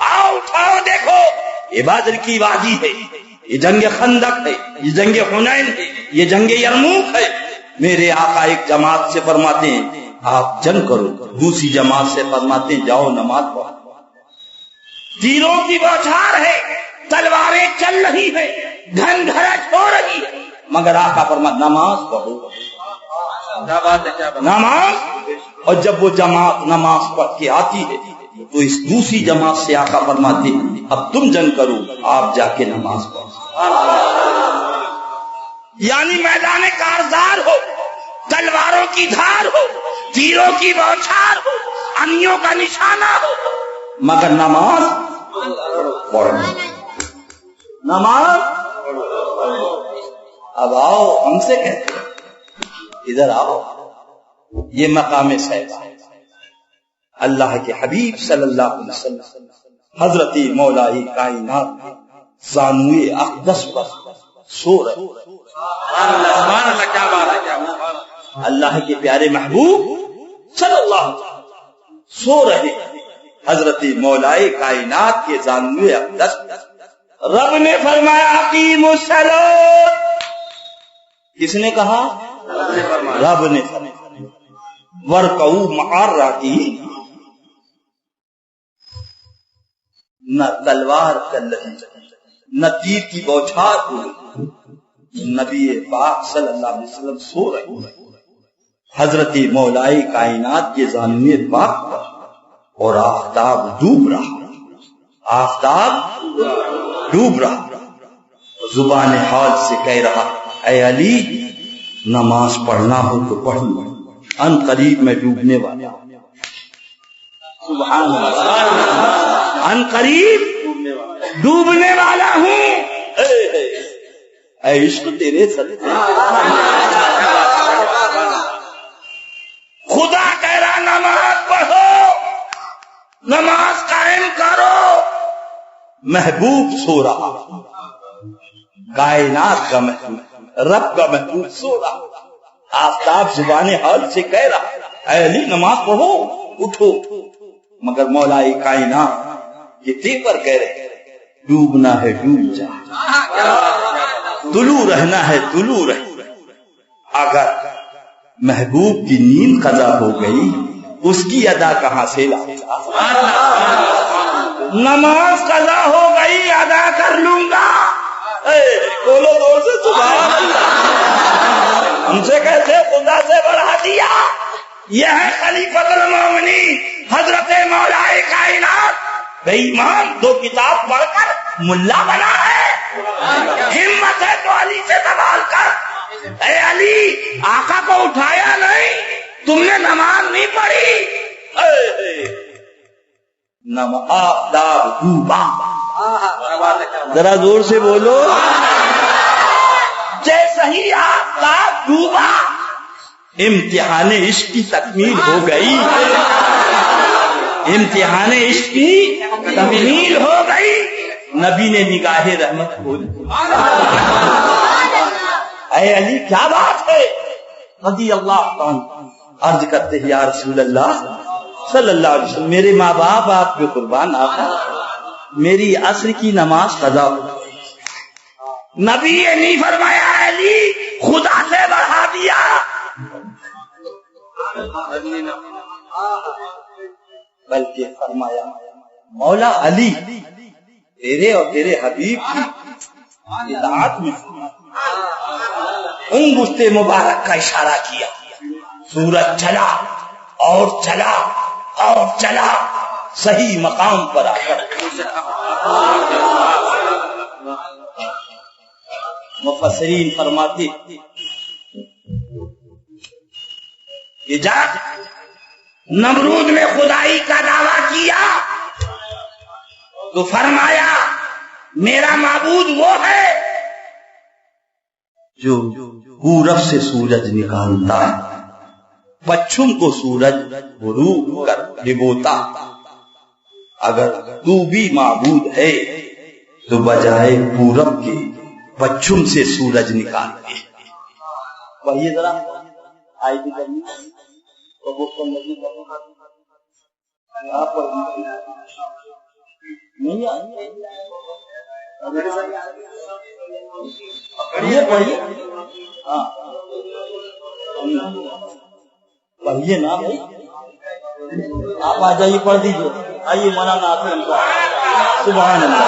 آؤ اٹھاؤ دیکھو، یہ بدر کی وادی ہے، یہ جنگ خندق ہے، یہ جنگ حنین ہے، یہ جنگ یرموک ہے. میرے آقا ایک جماعت سے فرماتے ہیں آپ جنگ کرو، دوسری جماعت سے فرماتے ہیں جاؤ نماز پڑھو. تیروں کی بوچھار ہے، تلواریں چل رہی ہیں، گھن گھرچ ہو رہی ہے، مگر آقا فرماتے نماز پڑھو. نماز. اور جب وہ جماعت نماز پڑھ کے آتی ہے تو اس دوسری جماعت سے آقا فرماتے ہیں اب تم جنگ کرو، آپ جا کے نماز پڑھو. یعنی میدان کارزار ہو، تلواروں کی دھار ہو، تیروں کی بوچھار ہو، انیوں کا نشانہ ہو، مگر نماز پڑھو. نماز. اب آؤ ہم سے کہتے ہیں ادھر آؤ، یہ مقام صیبہ ہے. اللہ کے حبیب صلی اللہ علیہ وسلم حضرت مولائی کائنات زانوئے اقدس پر سو رہے. اللہ کے پیارے محبوب صلی اللہ علیہ وسلم سو رہے حضرت مولائی کائنات کے زانوئے اقدس. رب نے فرمایا اقیموا الصلاۃ. کس نے کہا؟ رب نے فرمایا ورکعوا مع الراکعین. نہ تلوار کر رہی نہ تیر کی بوچھار ہوئی، نبی پاک صلی اللہ علیہ وسلم سو رہے حضرت مولائی کائنات کے زانوئے پاک پر، اور آفتاب ڈوب رہا، آفتاب ڈوب رہا. زبان حال سے کہہ رہا اے علی نماز پڑھنا ہو تو پڑھ لو، ان قریب میں ڈوبنے والا ہوں. سبحان اللہ، ان قریب ڈوبنے والا ہوں. اے عشق تیرے صدقے. خدا کہہ رہا نماز پڑھو، نماز قائم کرو. محبوب سو رہا، کائنات کا محبوب، رب کا محبوب سو رہا. آفتاب زبان حال سے کہہ رہا اے علی نماز پڑھو اٹھو، مگر مولائی کائنات یہ تیور کہہ رہے ڈوبنا ہے ڈوب جا، طلوع رہنا ہے طلوع رہ. اگر محبوب کی نیند قضا ہو گئی اس کی ادا کہاں سے لاتا؟ نماز قضا ہو گئی ادا کر لوں گا، بولو دور سے سبحان اللہ۔ ہم سے کہتے خدا سے بڑھا دیا، یہ ہے خلیفۃ المومنین حضرت مولا کائنات بے ایمان، 2 کتاب پڑھ کر ملا بنا ہے، ہمت ہے تو علی سے سوال کر، اے علی آقا کو اٹھایا نہیں، تم نے نماز نہیں پڑھی، آفتاب ڈوبا، ذرا زور سے بولو، جیسے ہی آفتاب ڈوبا امتحان عشق کی تکمیل ہو گئی، امتحان عشق کی تکمیل ہو گئی، نبی نے نگاہ رحمت کھول دی۔ اے علی کیا بات ہے؟ رضی اللہ عنہ عرض کرتے ہیں یا رسول اللہ صلی اللہ علیہ وسلم، میرے ماں باپ آپ کے قربان، آقا میری عصر کی نماز قضا ہو، نبی یہ نہیں فرمایا علی خدا سے بڑھا دیا، بلکہ فرمایا مولا علی تیرے اور تیرے حبیب کی اطاعت میں انگشت مبارک کا اشارہ کیا، سورج چلا اور چلا اور چلا، صحیح مقام پر آ کر مفسرین فرماتے کہ جب نمرود نے خدائی کا دعویٰ کیا تو فرمایا میرا معبود وہ ہے جو پورب سے سورج نکالتا، پچھم کو سورج غروب کر ڈبوتا، اگر تو بھی معبود ہے تو بجائے پورب کے پچھم سے سورج نکالتے۔ وہی ذرا آئی بھی کرنی نہیں پڑھیے، ہاں پڑھیے نا بھائی، آپ آ جائیے پڑھ دیجیے، آئیے مولانا سبحان اللہ۔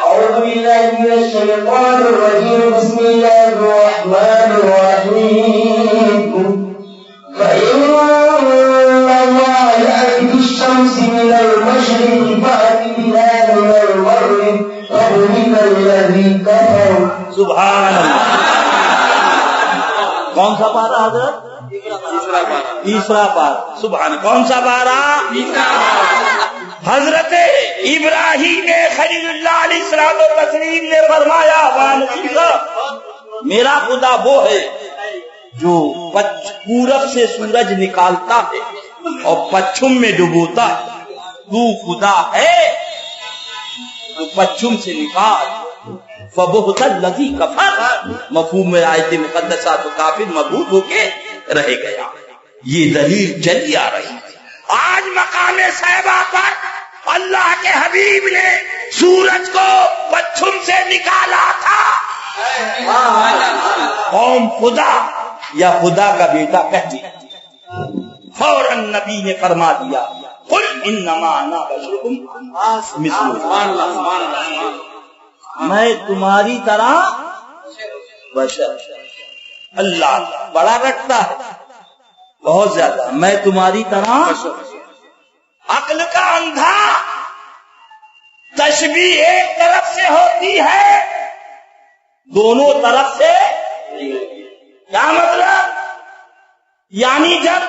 أعوذ بالله من الشيطان الرجيم بسم الله الرحمن الرحيم فإن الله يأتي بالشمس من المشرق فأتي بها من المغرب فبهت الذي كفر سبحان اللہ۔ کون سا پارا حضرت؟ تیسرا پارا۔ سبحان، کون سا پارا؟ حضرت ابراہیم خلیل اللہ علیہ السلام والتسلیم نے فرمایا میرا خدا وہ ہے جو پورب سے سورج نکالتا ہے اور پچھم میں ڈبوتا ہے، تو خدا ہے تو پچھم سے نکال، فبہت الذی کفر، مفہوم میں آیت مقدسہ تو کافر مبہوت ہو کے رہ گیا۔ یہ دلیل چلی آ رہی ہے۔ آج مقام صحابہ پر اللہ کے حبیب نے سورج کو پچھم سے نکالا تھا، قوم خدا یا خدا کا بیٹا کہہ دیا، فوراً نبی نے فرما دیا قل انما انا بشر مثلکم، میں تمہاری طرح بشر، اللہ بڑا رکھتا ہے بہت زیادہ، میں تمہاری طرح، عقل کا اندھا تشبیہ ایک طرف سے ہوتی ہے، دونوں طرف سے کیا مطلب؟ یعنی جب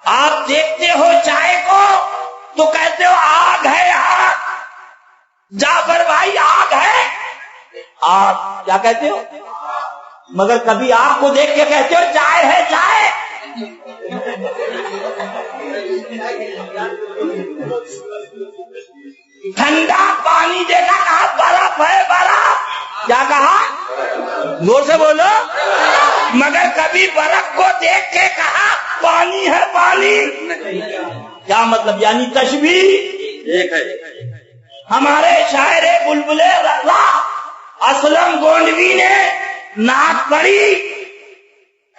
آپ دیکھتے ہو چائے کو تو کہتے ہو آگ ہے آگ، جعفر بھائی آگ ہے آگ، کیا کہتے ہو؟ مگر کبھی آگ کو دیکھ کے کہتے ہو چائے ہے چائے؟ ٹھنڈا پانی دیکھا کہا برف ہے برف، کیا کہا؟ زور سے بولو۔ مگر کبھی برف کو دیکھ کے کہا پانی ہے پانی، کیا مطلب؟ یعنی تشبیہ ایک ہے۔ ہمارے شاعر بلبلے رضا اسلم گونڈوی نے نعت پڑھی،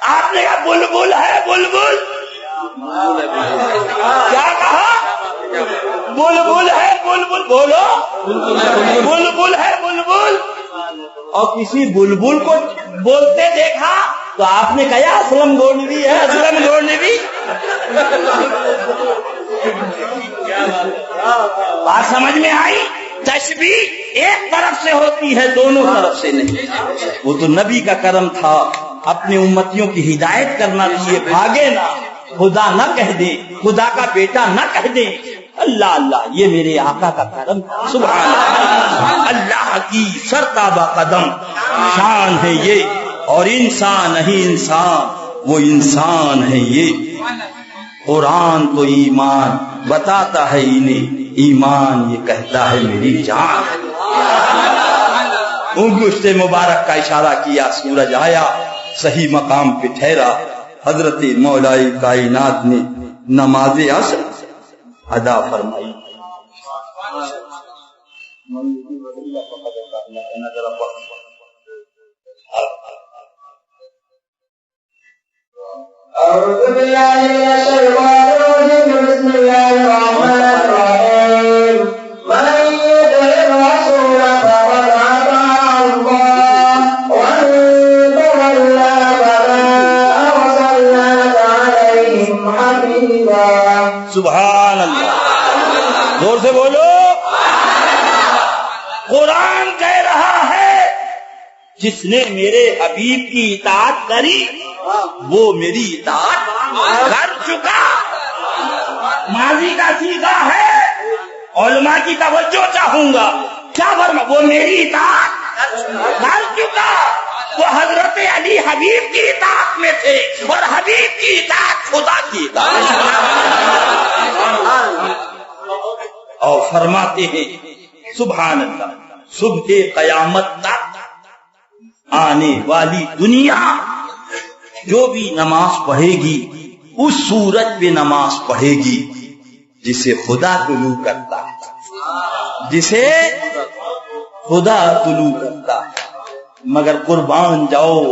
آپ نے کہا بلبل ہے بلبل، کیا کہا؟ بلبل ہے بلبل، بولو بلبل ہے بلبل، اور کسی بلبل کو بولتے دیکھا تو آپ نے کہا اسلم گونڈوی ہے، اسلم گونڈوی۔ بات سمجھ میں آئی؟ تشبیہ ایک طرف سے ہوتی ہے، دونوں طرف سے نہیں۔ وہ تو نبی کا کرم تھا، اپنے امتیوں کی ہدایت کرنا چاہیے، بھاگے نہ، خدا نہ کہہ دے، خدا کا بیٹا نہ کہہ دے۔ اللہ اللہ، یہ میرے آقا کا کرم تھا، سبحان اللہ۔ اللہ کی سرتابہ قدم شان ہے یہ، اور انسان نہیں انسان، وہ انسان ہے یہ۔ قرآن تو ایمان بتاتا ہے انہیں، ایمان یہ کہتا ہے میری جان۔ انگشت مبارک کا اشارہ کیا، سورج آیا، صحیح مقام پہ ٹھہرا۔ حضرت مولائی کائنات نے نماز عصر ادا فرمائی۔ أعوذ بالله من الشيطان الرجيم بسم الله الرحمن الرحيم من يطع الرسول فقد أطاع الله ومن تولى فما أرسلناك عليهم حفيظا۔ سبحان اللہ، زور سے بولو۔ قرآن کہہ رہا ہے جس نے میرے حبیب کی اطاعت کری وہ میری اطاعت کر چکا۔ ماضی کا سیغہ ہے، علماء کی توجہ چاہوں گا، کیا فرما؟ وہ میری اطاعت کر چکا۔ وہ حضرت علی حبیب کی اطاعت میں تھے، اور حبیب کی اطاعت خدا کی اطاعت۔ اور فرماتے ہیں سبحان اللہ، صبح قیامت تک آنے والی دنیا جو بھی نماز پڑھے گی اس سورج پہ نماز پڑھے گی جسے خدا طلوع کرتا ہے، جسے خدا طلوع کرتا ہے۔ مگر قربان جاؤ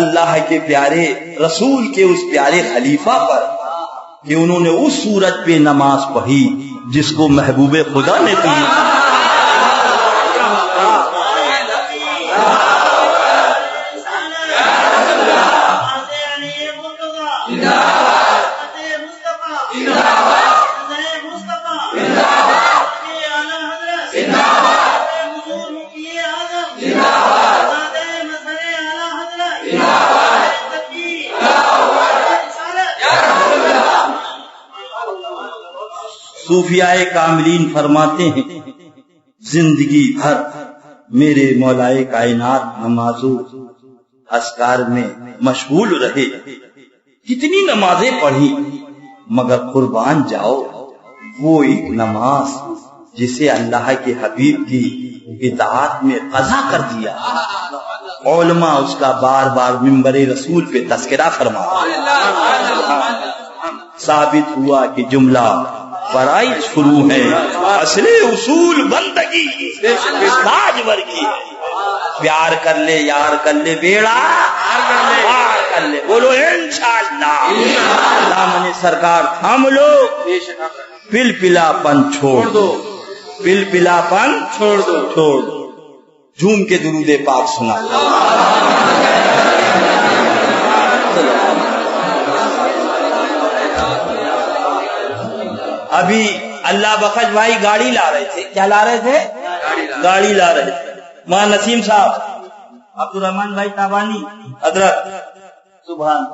اللہ کے پیارے رسول کے اس پیارے خلیفہ پر کہ انہوں نے اس سورج پہ نماز پڑھی جس کو محبوب خدا نے طلوع۔ صوفیاء کاملین فرماتے ہیں زندگی بھر میرے مولائے کائنات نمازوں اذکار میں مشغول رہے، کتنی نمازیں پڑھی، مگر قربان جاؤ وہ ایک نماز جسے اللہ کے حبیب کی اطاعت میں قضا کر دیا۔ علماء اس کا بار بار منبر رسول پہ تذکرہ فرما۔ ثابت ہوا کہ جملہ فرائض شروع ہے، اصل اصول بندگی تاجور کی ہے۔ پیار کر لے یار کر لے بیڑا پار کر لے، بولو انشاءاللہ۔ دامن سرکار تھام لو، پل پلا پن چھوڑ دو، پل پلا پن چھوڑ دو۔ جھوم کے درود پاک سنا۔ ابھی اللہ بخش بھائی گاڑی لا رہے تھے، کیا لا رہے تھے؟ گاڑی لا رہے تھے۔ وہاں نسیم صاحب، عبد الرحمان بھائی تابانی حضرت سبحان،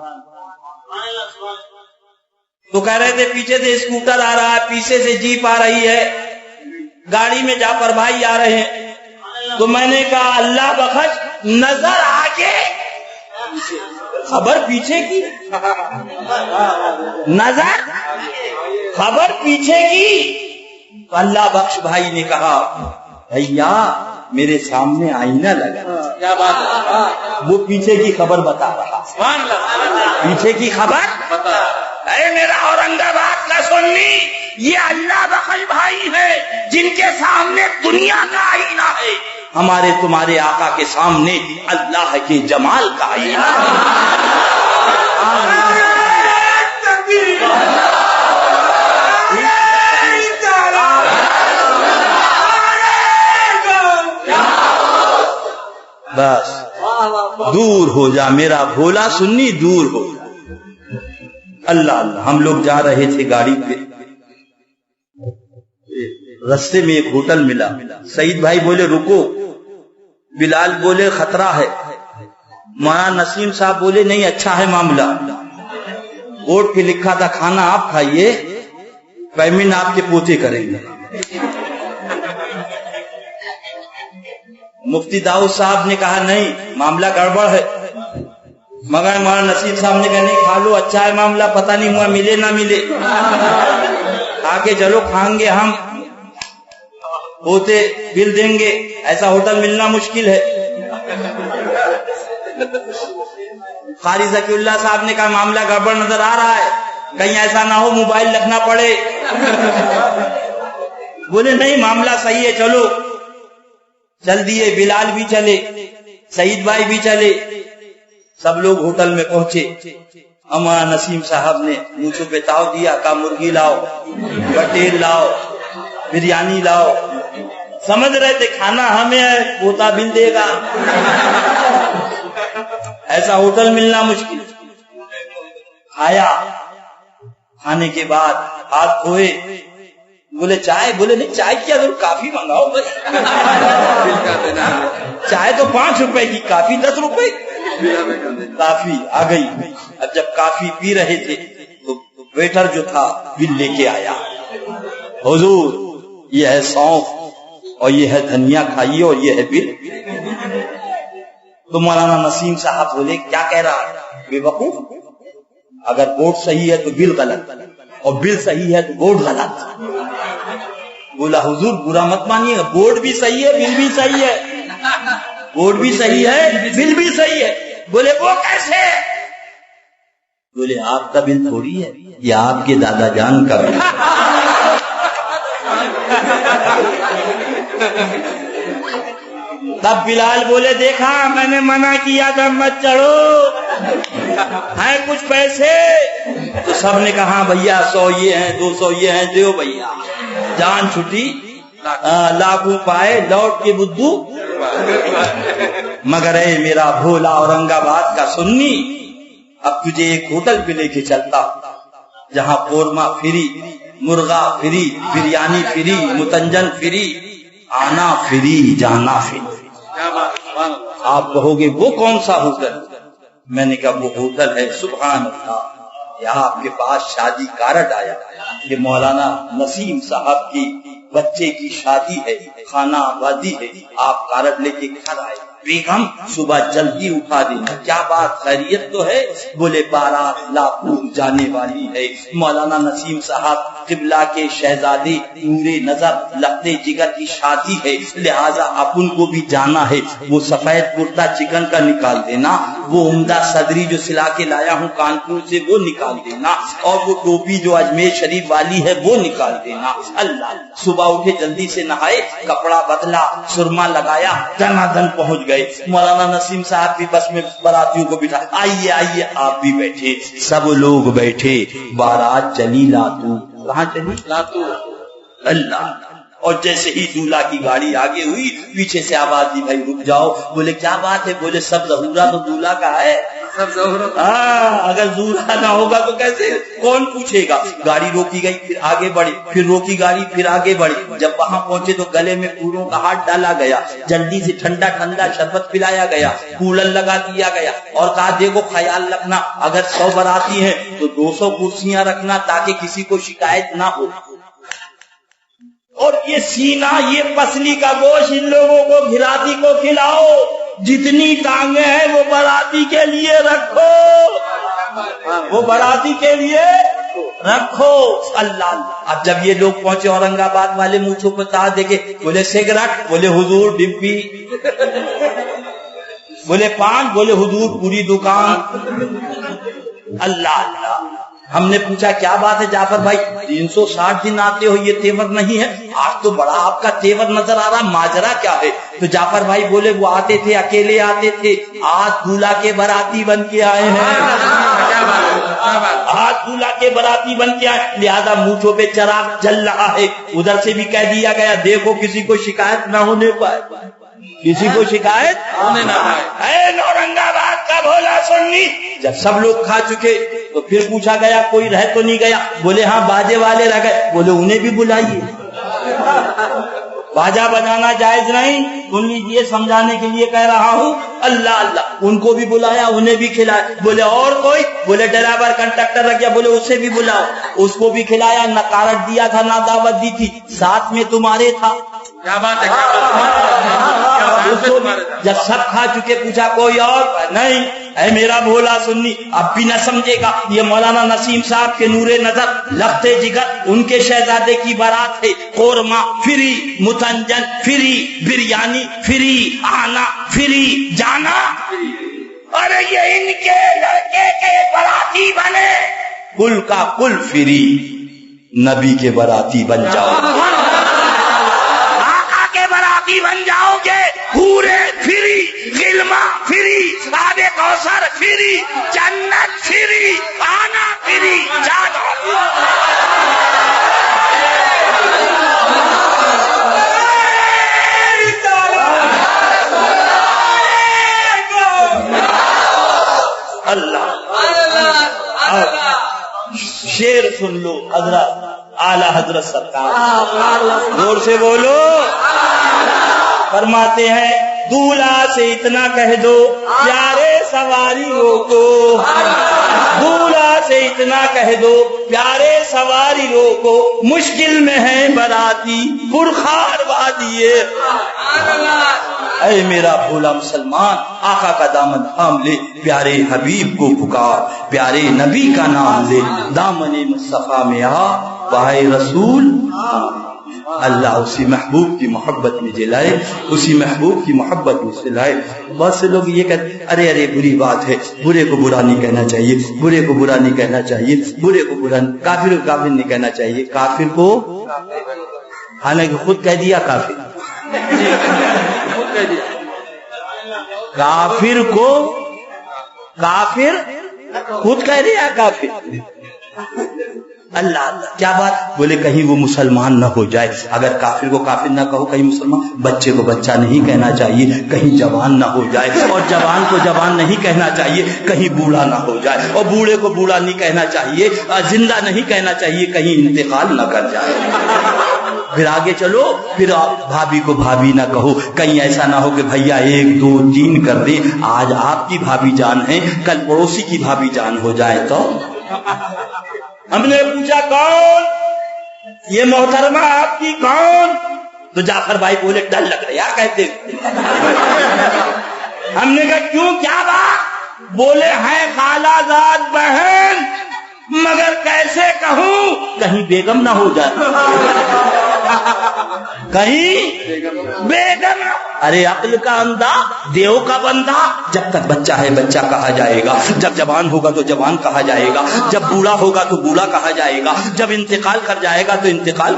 تو کہہ رہے تھے پیچھے سے اسکوٹر آ رہا ہے، پیچھے سے جیپ آ رہی ہے، گاڑی میں جعفر بھائی آ رہے ہیں۔ تو میں نے کہا اللہ بخش نظر آگے خبر پیچھے کی، نظر خبر پیچھے کی۔ تو اللہ بخش بھائی نے کہا بھیا میرے سامنے آئینہ لگا، وہ پیچھے کی خبر بتا رہا، پیچھے کی خبر۔ اے میرا اورنگ آباد کا سنی، یہ اللہ بخش بھائی ہے جن کے سامنے دنیا کا آئینہ ہے، ہمارے تمہارے آقا کے سامنے اللہ کے جمال کا آئینہ. بس دور ہو جا میرا بھولا سنی، دور ہو جا. اللہ اللہ. ہم لوگ جا رہے تھے گاڑی پہ، رستے میں ایک ہوٹل ملا. سعید بھائی بولے رکو، بلال بولے خطرہ ہے، مولانا نسیم صاحب بولے نہیں اچھا ہے معاملہ. بورڈ پہ لکھا تھا کھانا آپ کھائیے، پیمنٹ آپ کے پوتے کریں گے. مفتی داؤد صاحب نے کہا نہیں معاملہ گڑبڑ ہے، مگر مولانا نسیم صاحب نے کہا نہیں کھا لو اچھا ہے معاملہ، پتہ نہیں ہوا ملے نہ ملے. کھا کے چلو کھائیں گے ہم، ہوتے بل دیں گے. ایسا ہوٹل ملنا مشکل ہے. قاری ذکی اللہ صاحب نے کہا معاملہ گڑبڑ نظر آ رہا ہے، کہیں ایسا نہ ہو موبائل رکھنا پڑے. بولے نہیں معاملہ صحیح ہے چلو. چل دیے، بلال بھی چلے، سعید بھائی بھی چلے. سب لوگ ہوٹل میں پہنچے. ہمارا نسیم صاحب نے منچوں پہ تاؤ دیا، کہا مرغی لاؤ، بٹیر لاؤ، بریانی لاؤ. سمجھ رہے تھے کھانا ہمیں ہے، پوتا بل دے گا. ایسا ہوٹل ملنا مشکل. کھایا، کھانے کے بعد ہاتھ دھوئے. بولے چائے؟ بولے نہیں چائے کی ضرور، کافی منگاؤ بھائی. چائے تو 5 روپے کی، کافی 10 روپے. کافی آ گئی. اب جب کافی پی رہے تھے تو ویٹر جو تھا بل لے کے آیا. حضور یہ ہے سونف اور یہ ہے دھنیا کھائیے اور یہ ہے بل. تو مولانا نسیم صاحب بولے کیا کہہ رہا ہے بے وقوف، اگر بورڈ صحیح ہے تو بل غلط اور بل صحیح ہے تو بورڈ غلط. بولا حضور برا مت مانیے، بورڈ بھی صحیح ہے بل بھی صحیح ہے. بورڈ بھی صحیح ہے بل بھی صحیح ہے. بولے وہ کیسے؟ بولے آپ کا بل تھوڑی ہے، یہ آپ کے دادا جان کا بل. تب بلال بولے دیکھا میں نے منع کیا تھا مت چڑھو، ہیں کچھ پیسے؟ تو سب نے کہا بھیا 100 یہ ہیں 200 یہ ہیں، دیو بھیا. جان چھٹی، لاکھوں پائے لوٹ کے بدھو. مگر اے میرا بھولا اورنگ آباد کا سنی، اب تجھے ایک ہوٹل پہ لے کے چلتا جہاں قورمہ فری، مرغا فری، بریانی فری، متنجن فری، آنا فری جانا فری. آپ کہو گے وہ کون سا ہوٹل؟ میں نے کہا وہ ہوٹل ہے سبحان اللہ، یہاں آپ کے پاس شادی کارڈ آیا، یہ مولانا نسیم صاحب کی بچے کی شادی ہے، خانہ آبادی ہے، آپ کارڈ لے کے گھر آئے. بیگم صبح جلدی اٹھا دینا. کیا بات خیریت تو ہے؟ بولے بارات لاپور جانے والی ہے. مولانا نسیم صاحب قبلہ کے شہزادی نور نظر لختے جگر کی شادی ہے، لہذا اپن کو بھی جانا ہے. وہ سفید کرتا چکن کا نکال دینا، وہ عمدہ صدری جو سلا کے لایا ہوں کانپور سے وہ نکال دینا، اور وہ ٹوپی جو اجمیر شریف والی ہے وہ نکال دینا. اللہ صبح اٹھے جلدی سے نہائے، کپڑا بدلا، سرما لگایا، دنا دن پہنچ گئے. مولانا نسیم صاحب بھی بس میں براتیوں کو بٹھا، آئیے آئیے، آپ بھی بیٹھے. سب لوگ بیٹھے. بارات چلی لاتو. کہاں چلی؟ لاتو. اللہ. اور جیسے ہی دولہا کی گاڑی آگے ہوئی پیچھے سے آواز دی بھائی رک جاؤ. بولے کیا بات ہے؟ بولے سب ظہورا تو دولہا کا ہے. اگر ظہورا نہ ہوگا تو کیسے، کون پوچھے گا. گاڑی روکی گئی، پھر آگے بڑھی، پھر روکی گاڑی، پھر آگے بڑھی. جب وہاں پہنچے تو گلے میں پھولوں کا ہاتھ ڈالا گیا، جلدی سے ٹھنڈا ٹھنڈا شربت پلایا گیا، کولر لگا دیا گیا، اور کہا دیکھو خیال رکھنا اگر 100 براتی ہیں تو 200 کرسیاں رکھنا تاکہ کسی کو شکایت نہ ہو. اور یہ سینہ، یہ پسلی کا گوشت ان لوگوں کو گھراتی کو کھلاؤ. جتنی ٹانگیں ہیں وہ براتی کے لیے رکھو، وہ براتی کے لیے رکھو. اللہ. اب جب یہ لوگ پہنچے اورنگ آباد والے منچوں پہ تار دیکھے. بولے سگریٹ؟ بولے حضور ڈبی. بولے پان؟ بولے حضور پوری دکان. اللہ اللہ. ہم نے پوچھا کیا بات ہے جعفر بھائی، 360 دن آتے ہو، یہ تیور نہیں ہے، آج تو بڑا آپ کا تیور نظر آ رہا، ماجرا کیا ہے؟ تو جعفر بھائی بولے وہ آتے تھے اکیلے آتے تھے، آج دولہا کے باراتی بن کے آئے ہیں، آج دولہا کے باراتی بن کے آئے، لہذا مونچھوں پہ چراغ جل رہا ہے۔ ادھر سے بھی کہہ دیا گیا دیکھو کسی کو شکایت نہ ہونے پائے، کسی کو شکایت ہونے نہ پائے۔ اے اورنگ آباد کا بھولا سنی، جب سب لوگ کھا چکے تو پھر پوچھا گیا کوئی رہ تو نہیں گیا؟ بولے ہاں باجے والے رہ گئے۔ بولے انہیں بھی بلائیے، باجا بجانا جائز نہیں، سن لیجیے سمجھانے کے لیے کہہ رہا ہوں، اللہ اللہ، ان کو بھی بلایا انہیں بھی کھلایا۔ بولے اور کوئی؟ بولے ڈرائیور کنڈکٹر رکھ گیا، بولے اسے بھی بلاؤ، اس کو بھی کھلایا، نہ کارڈ دیا تھا نہ دعوت دی تھی، ساتھ میں تمہارے تھا۔ کیا بات ہے، کیا بات ہے۔ جب سب کھا چکے پوچھا کوئی اور؟ نہیں۔ اے میرا بھولا سنی، اب بھی نہ سمجھے گا، یہ مولانا نسیم صاحب کے نور نظر، لختے جگر، ان کے شہزادے کی بارات ہے، قورمہ فری، متنجن فری، بریانی فری، آنا فری، جانا۔ ارے یہ ان کے لڑکے کے باراتی بنے، کل کا کل فری، نبی کے باراتی بن جاؤ، آقا کے باراتی بن جاؤ گے، پورے فری، غلما فری، آب کوثر فری، جنت فری، آنا فری، جانا۔ اللہ شیر سن لو حضرت، اعلی حضرت سرکار زور سے بولو، فرماتے ہیں دولہا سے اتنا کہہ دو پیارے سواری روکو، دولہا سے اتنا کہہ دو پیارے سواری روکو، مشکل میں ہے باراتی پرخار وادیے۔ اے میرا بھولا مسلمان، آقا کا دامن تھام لے، پیارے حبیب کو پکار، پیارے نبی کا نام لے، دامن مصطفیٰ میں آ، بھائی رسول اللہ اسی محبوب کی محبت میں جلائے، اسی محبوب کی محبت میں سلائے۔ بہت سے لوگ یہ کہتے ارے ارے بری بات ہے، برے کو برا نہیں کہنا چاہیے، برے کو برا نہیں کہنا چاہیے، برے کو برا، کافر کو کافر نہیں کہنا چاہیے، کافر کو حالانکہ خود کہہ دیا کافر، کافر کو کافر خود کہہ دیا کافر۔ اللہ اللہ کیا بات؟ بولے کہیں وہ مسلمان نہ ہو جائے، اگر کافر کو کافر نہ کہو کہیں مسلمان، بچے کو بچہ نہیں کہنا چاہیے کہیں جوان نہ ہو جائے، اور جوان کو جوان نہیں کہنا چاہیے کہیں بوڑھا نہ ہو جائے، اور بوڑھے کو بوڑھا نہیں کہنا چاہیے، زندہ نہیں کہنا چاہیے کہیں انتقال نہ کر جائے۔ پھر آگے چلو، پھر بھابھی کو بھابھی نہ کہو، کہیں ایسا نہ ہو کہ بھیا 1 2 3 کر دیں، آج آپ کی بھابھی جان ہے کل پڑوسی کی بھابھی جان ہو جائے تو۔ ہم نے پوچھا کون یہ محترمہ آپ کی کون؟ تو جعفر بھائی بولے ڈر لگ رہا ہے کہتے۔ ہم نے کہا کیوں کیا بات؟ بولے ہیں خالہ زاد بہن، مگر کیسے کہوں کہیں بیگم نہ ہو جائے، کہیں بیگم۔ ارے عقل کا اندھا دیو کا بندہ، جب تک بچہ ہے بچہ کہا جائے گا، جب جوان ہوگا تو جوان کہا جائے گا، جب بوڑھا ہوگا تو بوڑھا کہا جائے گا، جب انتقال کر جائے گا تو انتقال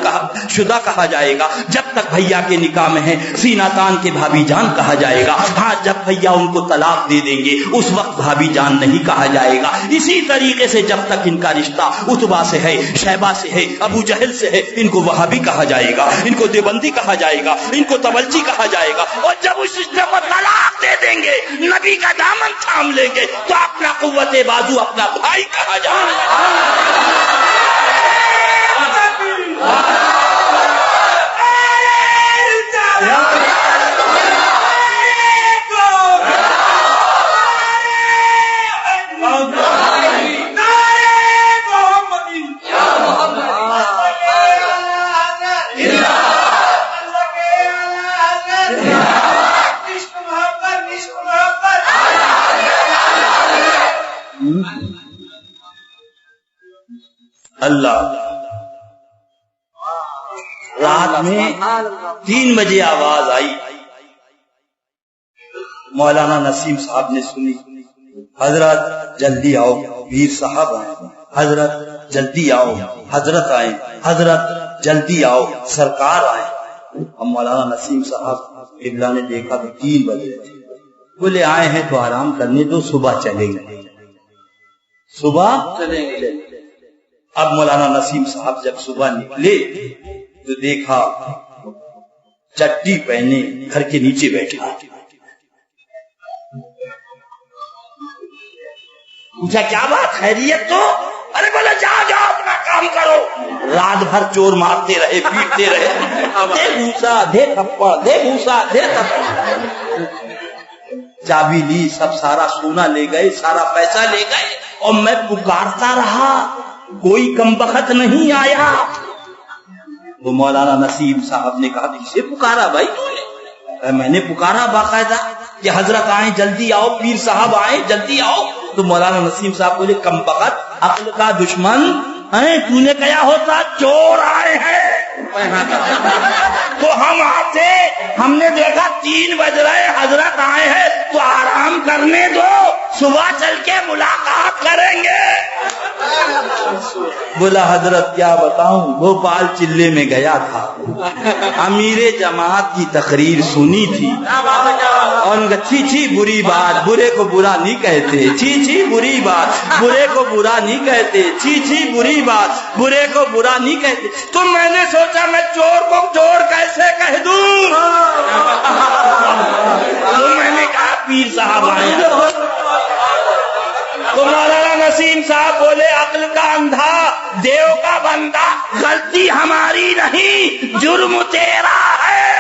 شدہ کہا جائے گا، جب تک بھیا کے نکاح میں ہے سینہ تان کے بھابھی جان کہا جائے گا، ہاں جب بھیا ان کو طلاق دے دیں گے اس وقت بھابھی جان نہیں کہا جائے گا۔ اسی طریقے سے جب تک ان کا رشتہ عتبہ سے ہے، شیبہ سے ہے، ابو جہل سے ہے، ان کو وہابی کہا جائے گا، ان کو دیوبندی کہا جائے گا، ان کو تبلچی کہا جائے گا، اور جب اس رشتے کو طلاق دے دیں گے نبی کا دامن تھام لیں گے تو اپنا قوت بازو اپنا بھائی کہا جائے گا۔ اللہ رات میں 3 بجے آواز آئی، مولانا نسیم صاحب نے سنی، حضرت جلدی آؤ پیر صاحب آئے۔ حضرت جلدی آؤ، حضرت آئے، حضرت جلدی آؤ، سرکار آئے۔ ہم مولانا نسیم صاحب قبلہ نے دیکھا تو 3 بجے تھے، بولے آئے ہیں تو آرام کرنے دو، صبح چلیں گے، صبح چلیں گے۔ اب مولانا نسیم صاحب جب صبح نکلے تو دیکھا چٹی پہنے گھر کے نیچے بیٹھا، پوچھا کیا بات، خیریت تو؟ ارے بولے جاؤ جاؤ اپنا کام کرو۔ رات بھر چور مارتے رہے، پیٹتے رہے، دے گھوسا دے تھپڑ، دے گھوسا دے تھپڑ۔ چابی لی، سب سارا سونا لے گئے، سارا پیسہ لے گئے، اور میں پکارتا رہا، کوئی کمبخت نہیں آیا۔ تو مولانا نسیم صاحب نے کہا کسے پکارا بھائی تو نے؟ میں نے پکارا باقاعدہ کہ حضرت آئیں جلدی آؤ، پیر صاحب آئیں جلدی آؤ۔ تو مولانا نسیم صاحب بولے کمبخت، عقل کا دشمن، تو نے کیا ہوتا چور آئے ہیں تو ہم آتے، ہم نے دیکھا 3 بج رہے، حضرت آئے ہیں تو آرام کرنے دو، صبح چل کے ملاقات کریں گے۔ بولا حضرت کیا بتاؤں، بھوپال چلے میں گیا تھا، امیر جماعت کی تقریر سنی تھی، اور ان کا چھی چھی بری بات، برے کو برا نہیں کہتے، چھی چھی بری بات، برے کو برا نہیں کہتے، چھی چھی بری بات، برے کو برا نہیں کہتے۔ تو میں نے سوچا میں چور کو چور کیسے کہہ دوں، تو میں نے کہا پیر صاحب آئے۔ تو مولانا نسیم صاحب بولے عقل کا اندھا، دیو کا بندہ، غلطی ہماری نہیں، جرم تیرا ہے۔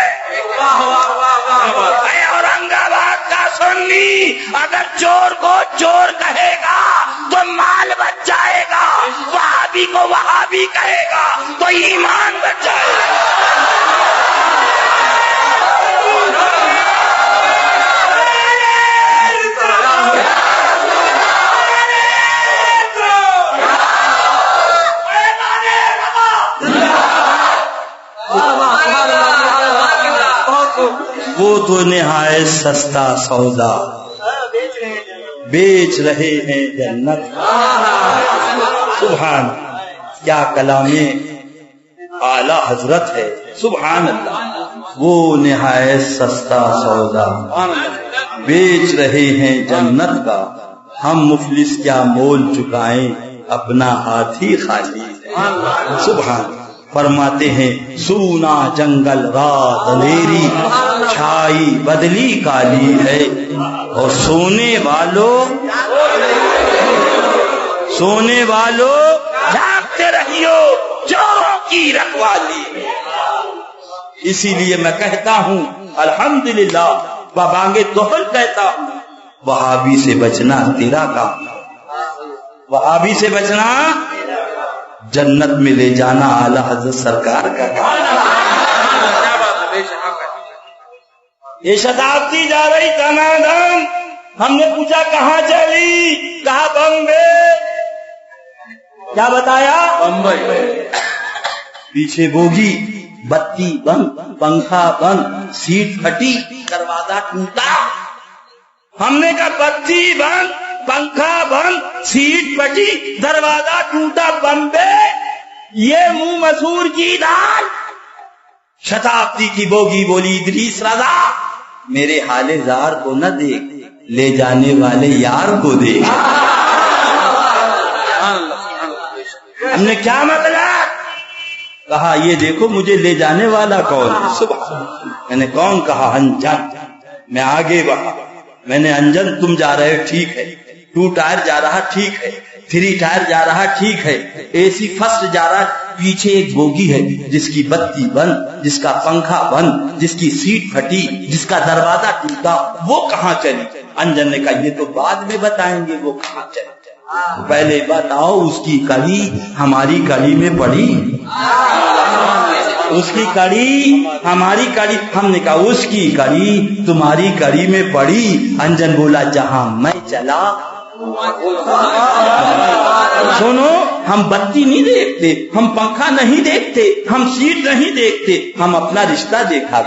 اے اورنگ آباد کا سنی، اگر چور کو چور کہے گا تو مال بچ جائے گا، وہابی کو وہابی کہے گا تو ایمان بچ جائے گا۔ وہ تو نہایت سستا سودا، بیچ رہے ہیں جنت۔ سبحان، کیا کلام اعلی حضرت ہے، سبحان اللہ۔ وہ نہایت سستا سودا، بیچ رہے ہیں جنت کا، ہم مفلس کیا مول چکائیں، اپنا ہاتھ ہی خالی ہے۔ سبحان، فرماتے ہیں سونا جنگل رات اندھیری، چھائی بدلی کالی ہے، اور سونے والوں جاگتے رہیو، چوروں کی رکھوالی۔ اسی لیے میں کہتا ہوں الحمدللہ، بابانگے دوہل کہتا ہوں، وہابی سے بچنا تیرا کام، وہابی سے بچنا جنت میں لے جانا اعلی حضرت سرکار کا کام۔ یہ شتابدی جا رہی دنادن، ہم نے پوچھا کہاں چلی، کہا بمبے۔ کیا بتایا؟ بمبئی۔ پیچھے بوگی، بتی بند، پنکھا بند، سیٹ پھٹی، دروازہ ٹوٹا۔ ہم نے کہا بتی بند، پنکھا بند، سیٹ پھٹی، دروازہ ٹوٹا، بمبے، یہ منہ مسور کی دال۔ شتابدی کی بوگی بولی ادریس رضا، میرے حال زار کو نہ دیکھ، لے جانے والے یار کو دیکھ۔ ہم نے کیا مطلب؟ کہا یہ دیکھو مجھے لے جانے والا کون ہے۔ سبحان، میں نے کون کہا؟ انجن۔ میں آگے بڑھا، میں نے انجن تم جا رہے ہو ٹھیک ہے، 2 ٹائر جا رہا ٹھیک ہے، 3 ٹائر جا رہا ٹھیک ہے، اے سی فرسٹ جا رہا، پیچھے ایک بوگی ہے جس کی بتی بند، جس کا پنکھا بند، جس کی سیٹ پھٹی، جس کا دروازہ ٹوٹا، وہ کہاں چلی؟ انجن نے کہا یہ تو بعد میں بتائیں گے وہ کہاں چلی، پہلے بتاؤ اس کی کڑی ہماری کڑی میں پڑی، اس کی کڑی ہماری کڑی۔ ہم نے کہا اس کی کڑی تمہاری کڑی میں پڑی۔ انجن بولا جہاں میں چلا۔ سنو، ہم بتی نہیں دیکھتے، ہم پنکھا نہیں دیکھتے، ہم سیٹ نہیں دیکھتے، ہم اپنا رشتہ دیکھا۔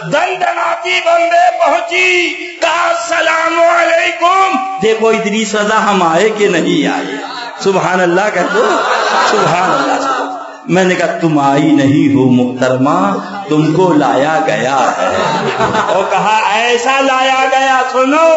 دن دنا پہنچی بمبے پہنچی، کہا السلام علیکم، دیکھو ادریس رضا ہم آئے کہ نہیں آئے؟ سبحان اللہ کہہ دو، سبحان اللہ۔ میں نے کہا تم آئی نہیں ہو محترمہ، تم کو لایا گیا ہے۔ اور کہا ایسا لایا گیا، سنو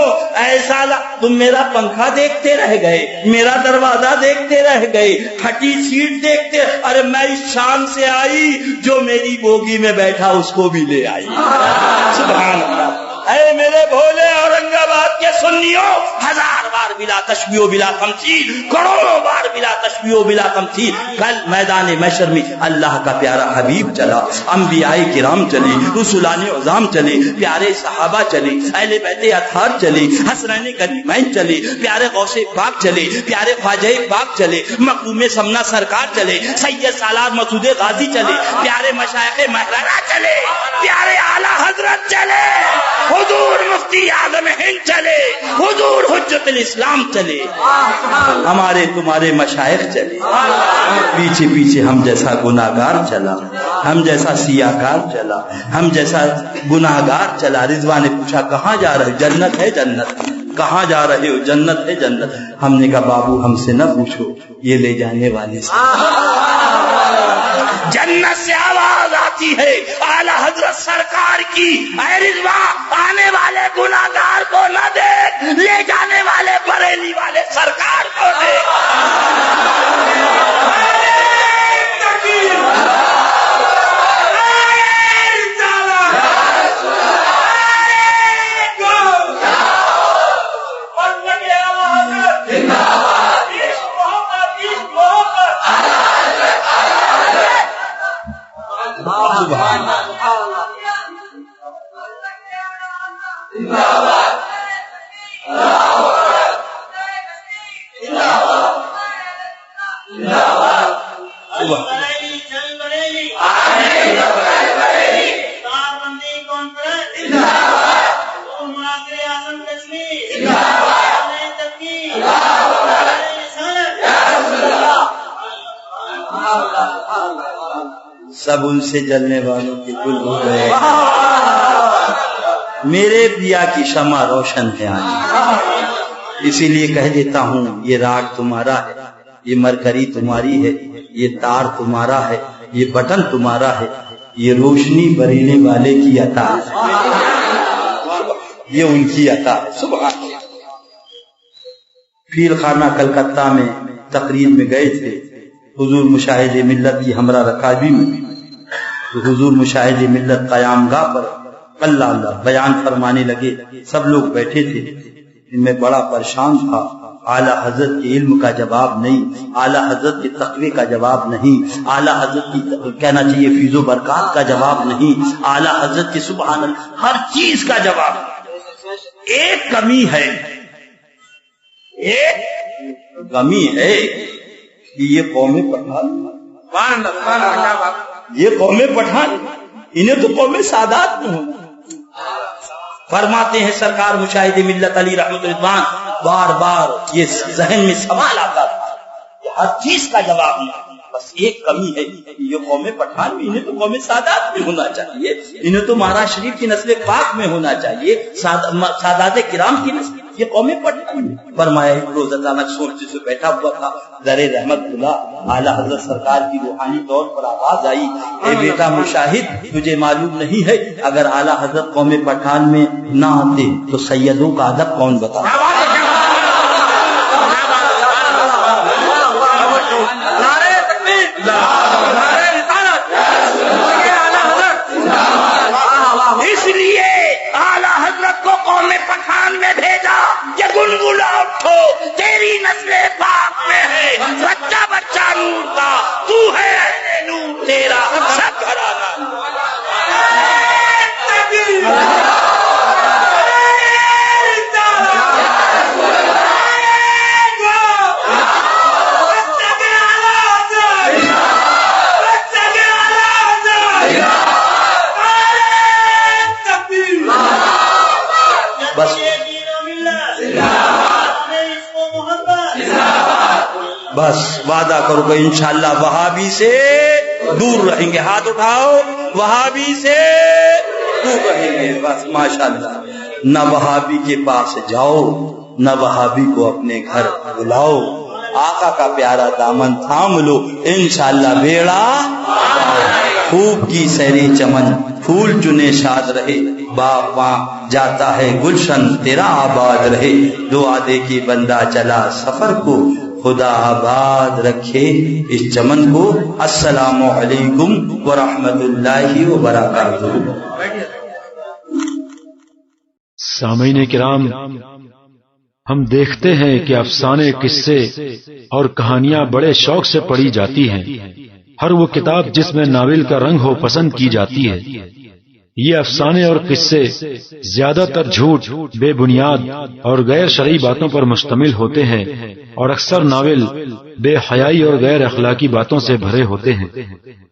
ایسا تم میرا پنکھا دیکھتے رہ گئے، میرا دروازہ دیکھتے رہ گئے، پھٹی سیٹ دیکھتے، ارے میں اس شان سے آئی جو میری بوگی میں بیٹھا اس کو بھی لے آئی۔ سبحان اللہ۔ اے میرے بھولے اورنگ آباد کے سنیوں، 1000 بار بلا تشبیہ و بلا تمثیل، کروڑوں بار بلا تشبیہ و بلا تمثیل، کل میدان محشر میں اللہ کا پیارا حبیب چلا، انبیاء کرام چلے، رسولان عظام چلے، پیارے صحابہ چلے، اہل بیت اطہار چلے، حسنین کریمین چلے، پیارے غوث پاک چلے، پیارے خواجہ پاک چلے، مخدوم سمنا سرکار چلے، سید سالار مسعود غازی چلے، پیارے مشائخ مہرانہ چلے، پیارے اعلی حضرت چلے، حضور مفتی اعظم ہند چلے، حضور حجت الاسلام چلے، ہمارے تمہارے مشائخ چلے، پیچھے پیچھے ہم جیسا گناہگار چلا، ہم جیسا سیاہکار چلا، ہم جیسا گناہگار چلا۔ رضوان نے پوچھا کہاں جا رہے؟ جنت ہے جنت۔ کہاں جا رہے ہو؟ جنت ہے جنت۔ ہم نے کہا بابو ہم سے نہ پوچھو، یہ لے جانے والے سے جنت سے آواز آتی ہے اعلی حضرت سرکار کی، اے رضوان آنے والے گناہگار کو نہ دیکھ، لے جانے والے بریلی والے سرکار کو دیکھ۔ سب ان سے جلنے والوں کے گل ہو گئے، میرے پیا کی شمع روشن ہے آج، اسی لیے کہہ دیتا ہوں یہ راگ تمہارا ہے، یہ مرکری تمہاری ہے، یہ تار تمہارا ہے، یہ بٹن تمہارا ہے، یہ روشنی بریلے والے کی عطا ہے، یہ ان کی عطا ہے۔ سبحان اللہ۔ پیر خانہ کلکتہ میں تقریر میں گئے تھے، حضور مشاہد ملت کی ہمراہ رکابی میں، حضور مشاہد ملت قیام گاہ پر اللہ اللہ بیان فرمانے لگے، سب لوگ بیٹھے تھے، میں بڑا پریشان تھا، اعلیٰ حضرت کے علم کا جواب نہیں، اعلیٰ حضرت کے تقوی کا جواب نہیں، اعلیٰ حضرت کی کہنا چاہیے فیض و برکات کا جواب نہیں، اعلیٰ حضرت کے سبحان اللہ ہر چیز کا جواب۔ ایک کمی ہے، ایک کمی ہے کہ یہ قوم پٹھان، یہ قوم پٹھان، انہیں تو قوم سادات میں ہونا۔ فرماتے ہیں سرکار مشاہد ملت علی رحمت رضوان، بار بار یہ ذہن میں سوال آتا تھا کہ ہر چیز کا جواب نہیں، بس ایک کمی ہے، یہ قوم پٹھان بھی، انہیں تو قوم سادات میں ہونا چاہیے، انہیں تو مہاراج شریف کی نسل پاک میں ہونا چاہیے، سادات کرام کی نسل، یہ قوم پٹھان میں۔ فرمایا ایک روز اچانک سوچتے سے بیٹھا ہوا تھا، در رحمت اللہ اعلیٰ حضرت سرکار کی روحانی طور پر آواز آئی، اے بیٹا مشاہد تجھے معلوم نہیں ہے اگر اعلیٰ حضرت قوم پٹھان میں نہ آتے تو سیدوں کا ادب کون بتا؟ اس لیے اعلیٰ حضرت کو قوم پٹھان میں بھیجا کہ گنگنا اٹھو، تیری نسل پاک میں ہے بچہ بچہ نور کا، تو ہے نور تیرا سب گھرانہ۔ بس وعدہ کرو کہ انشاءاللہ وہابی سے دور رہیں گے، ہاتھ اٹھاؤ، وہابی سے تو کہیں گے بس ماشاءاللہ، نہ وہابی کے پاس جاؤ، نہ وہابی کو اپنے گھر بلاؤ، آقا کا پیارا دامن تھام لو، انشاءاللہ بیڑا خوب کی سیری چمن، پھول چنے شاد رہے، باغ وہاں جاتا ہے گلشن تیرا آباد رہے، دعا دے کے بندہ چلا سفر کو، خدا آباد رکھے اس چمن کو۔ السلام علیکم ورحمۃ اللہ وبرکاتہ۔ سامعین کرام، ہم دیکھتے ہیں کہ افسانے، قصے اور کہانیاں بڑے شوق سے پڑھی جاتی ہیں۔ ہر وہ کتاب جس میں ناول کا رنگ ہو پسند کی جاتی ہے۔ یہ افسانے اور قصے زیادہ تر جھوٹ، بے بنیاد اور غیر شرعی باتوں پر مشتمل ہوتے ہیں، اور اکثر ناول بے حیائی اور غیر اخلاقی باتوں سے بھرے ہوتے ہیں۔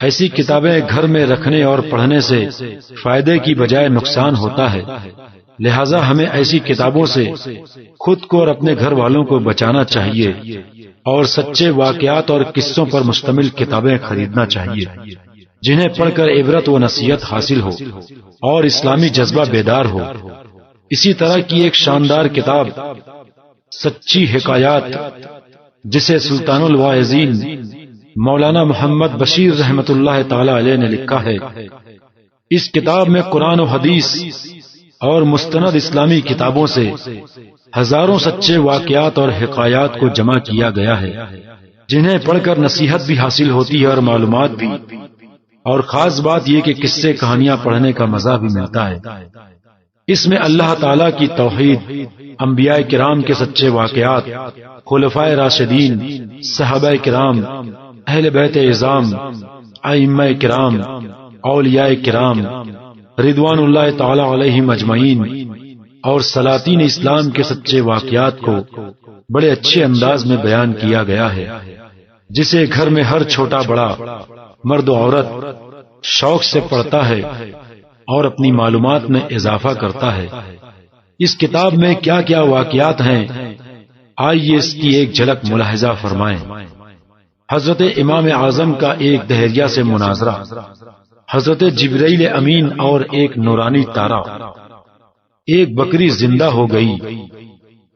ایسی کتابیں گھر میں رکھنے اور پڑھنے سے فائدے کی بجائے نقصان ہوتا ہے، لہذا ہمیں ایسی کتابوں سے خود کو اور اپنے گھر والوں کو بچانا چاہیے، اور سچے واقعات اور قصوں پر مشتمل کتابیں خریدنا چاہیے، جنہیں پڑھ کر عبرت و نصیحت حاصل ہو اور اسلامی جذبہ بیدار ہو۔ اسی طرح کی ایک شاندار کتاب سچی حکایات، جسے سلطان الواعظین مولانا محمد بشیر رحمت اللہ تعالی علیہ نے لکھا ہے۔ اس کتاب میں قرآن و حدیث اور مستند اسلامی کتابوں سے ہزاروں سچے واقعات اور حکایات کو جمع کیا گیا ہے، جنہیں پڑھ کر نصیحت بھی حاصل ہوتی ہے اور معلومات بھی، اور خاص بات یہ کہ قصے کہانیاں پڑھنے کا مزہ بھی ملتا ہے۔ اس میں اللہ تعالیٰ کی توحید، انبیاء کرام کے سچے واقعات، خلفائے راشدین، صحابہ کرام، اہل بیت اعظام، ائمہ کرام، اولیاء کرام رضوان اللہ تعالی علیہم اجمعین اور سلاطین اسلام کے سچے واقعات کو بڑے اچھے انداز میں بیان کیا گیا ہے، جسے گھر میں ہر چھوٹا بڑا، مرد و عورت شوق سے پڑھتا ہے اور اپنی معلومات میں اضافہ کرتا ہے۔ اس کتاب میں کیا کیا واقعات ہیں، آئیے اس کی ایک جھلک ملاحظہ فرمائیں۔ حضرت امام اعظم کا ایک دہریہ سے مناظرہ، حضرت جبرائیل امین اور ایک نورانی تارا، ایک بکری زندہ ہو گئی،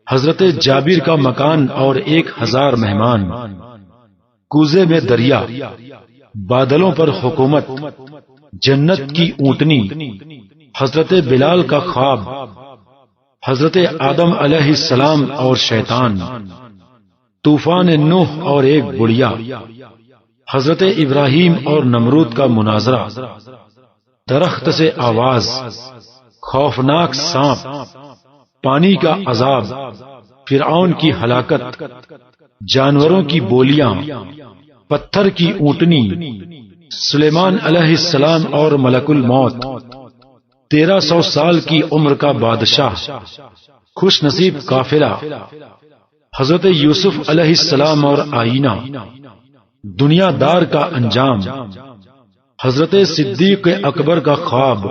حضرت جابر کا مکان اور 1000 مہمان، کوزے میں دریا، بادلوں پر حکومت، جنت کی اونٹنی، حضرت بلال کا خواب، حضرت آدم علیہ السلام اور شیطان، طوفان نوح اور ایک بڑیا، حضرت ابراہیم اور نمرود کا مناظرہ، درخت سے آواز، خوفناک سانپ، پانی کا عذاب، فرعون کی ہلاکت، جانوروں کی بولیاں، پتھر کی اونٹنی، سلیمان علیہ السلام اور ملک الموت، 1300 سال کی عمر کا بادشاہ، خوش نصیب قافلہ، حضرت یوسف علیہ السلام اور آئینہ، دنیا دار کا انجام، حضرت صدیق اکبر کا خواب،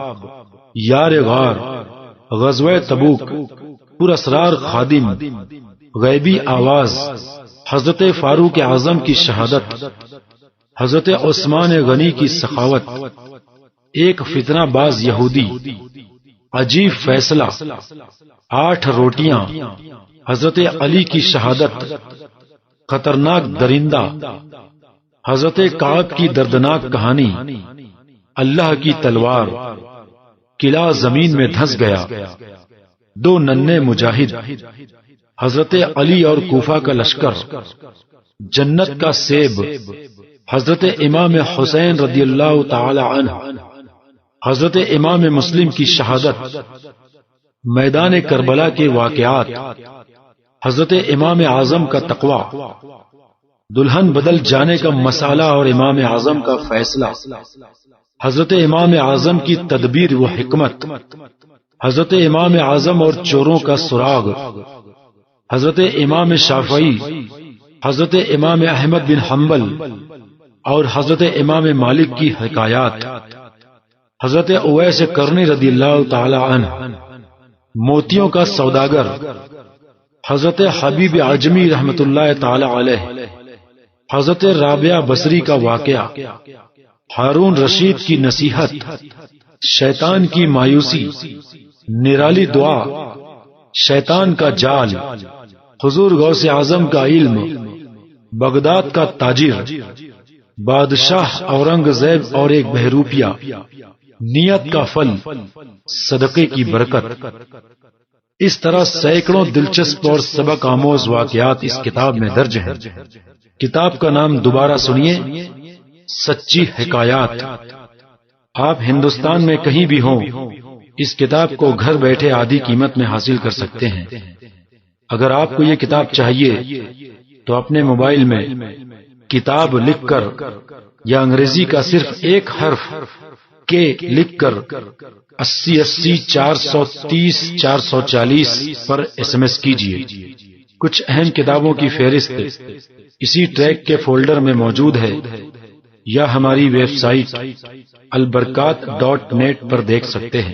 یار غار، غزوہ تبوک، پراسرار خادم، غیبی آواز، حضرت فاروق اعظم کی شہادت، حضرت عثمان غنی کی سخاوت، ایک فتنہ باز یہودی، عجیب فیصلہ، 8 روٹیاں، حضرت علی کی شہادت، خطرناک درندہ، حضرت کعب کی دردناک کہانی، اللہ کی تلوار، قلعہ زمین میں دھس گیا، 2 ننھے مجاہد، حضرت علی اور کوفہ کا لشکر، جنت کا سیب، حضرت امام حسین رضی اللہ تعالی عنہ، حضرت امام مسلم کی شہادت، میدان کربلا کے واقعات، حضرت امام اعظم کا تقوی، دلہن بدل جانے کا مسئلہ اور امام اعظم کا فیصلہ، حضرت امام اعظم کی تدبیر و حکمت، حضرت امام اعظم اور چوروں کا سراغ، حضرت امام شافعی، حضرت امام احمد بن حنبل اور حضرت امام مالک کی حکایات، حضرت اویس کرنی رضی اللہ تعالی عنہ، موتیوں کا سوداگر، حضرت حبیب عجمی رحمت اللہ تعالی علیہ، حضرت رابعہ بصری کا واقعہ، ہارون رشید کی نصیحت، شیطان کی مایوسی، نرالی دعا، شیطان کا جال، حضور غوث اعظم کا علم، بغداد کا تاجر، بادشاہ اورنگزیب اور ایک بہروپیہ، نیت کا پھل، صدقے کی برکت۔ اس طرح سینکڑوں دلچسپ اور سبق آموز واقعات اس کتاب میں درج ہیں۔ کتاب کا نام دوبارہ سنیے، سچی حکایات۔ آپ ہندوستان میں کہیں بھی ہوں، اس کتاب کو گھر بیٹھے آدھی قیمت میں حاصل کر سکتے ہیں۔ اگر آپ کو یہ کتاب چاہیے تو اپنے موبائل میں کتاب لکھ کر یا انگریزی کا صرف ایک حرف کے لکھ کر 8080 430 440 پر SMS کیجیے۔ کچھ اہم کتابوں کی فہرست اسی ٹریک کے فولڈر میں موجود ہے یا ہماری ویب سائٹ البرکات.net پر دیکھ سکتے ہیں۔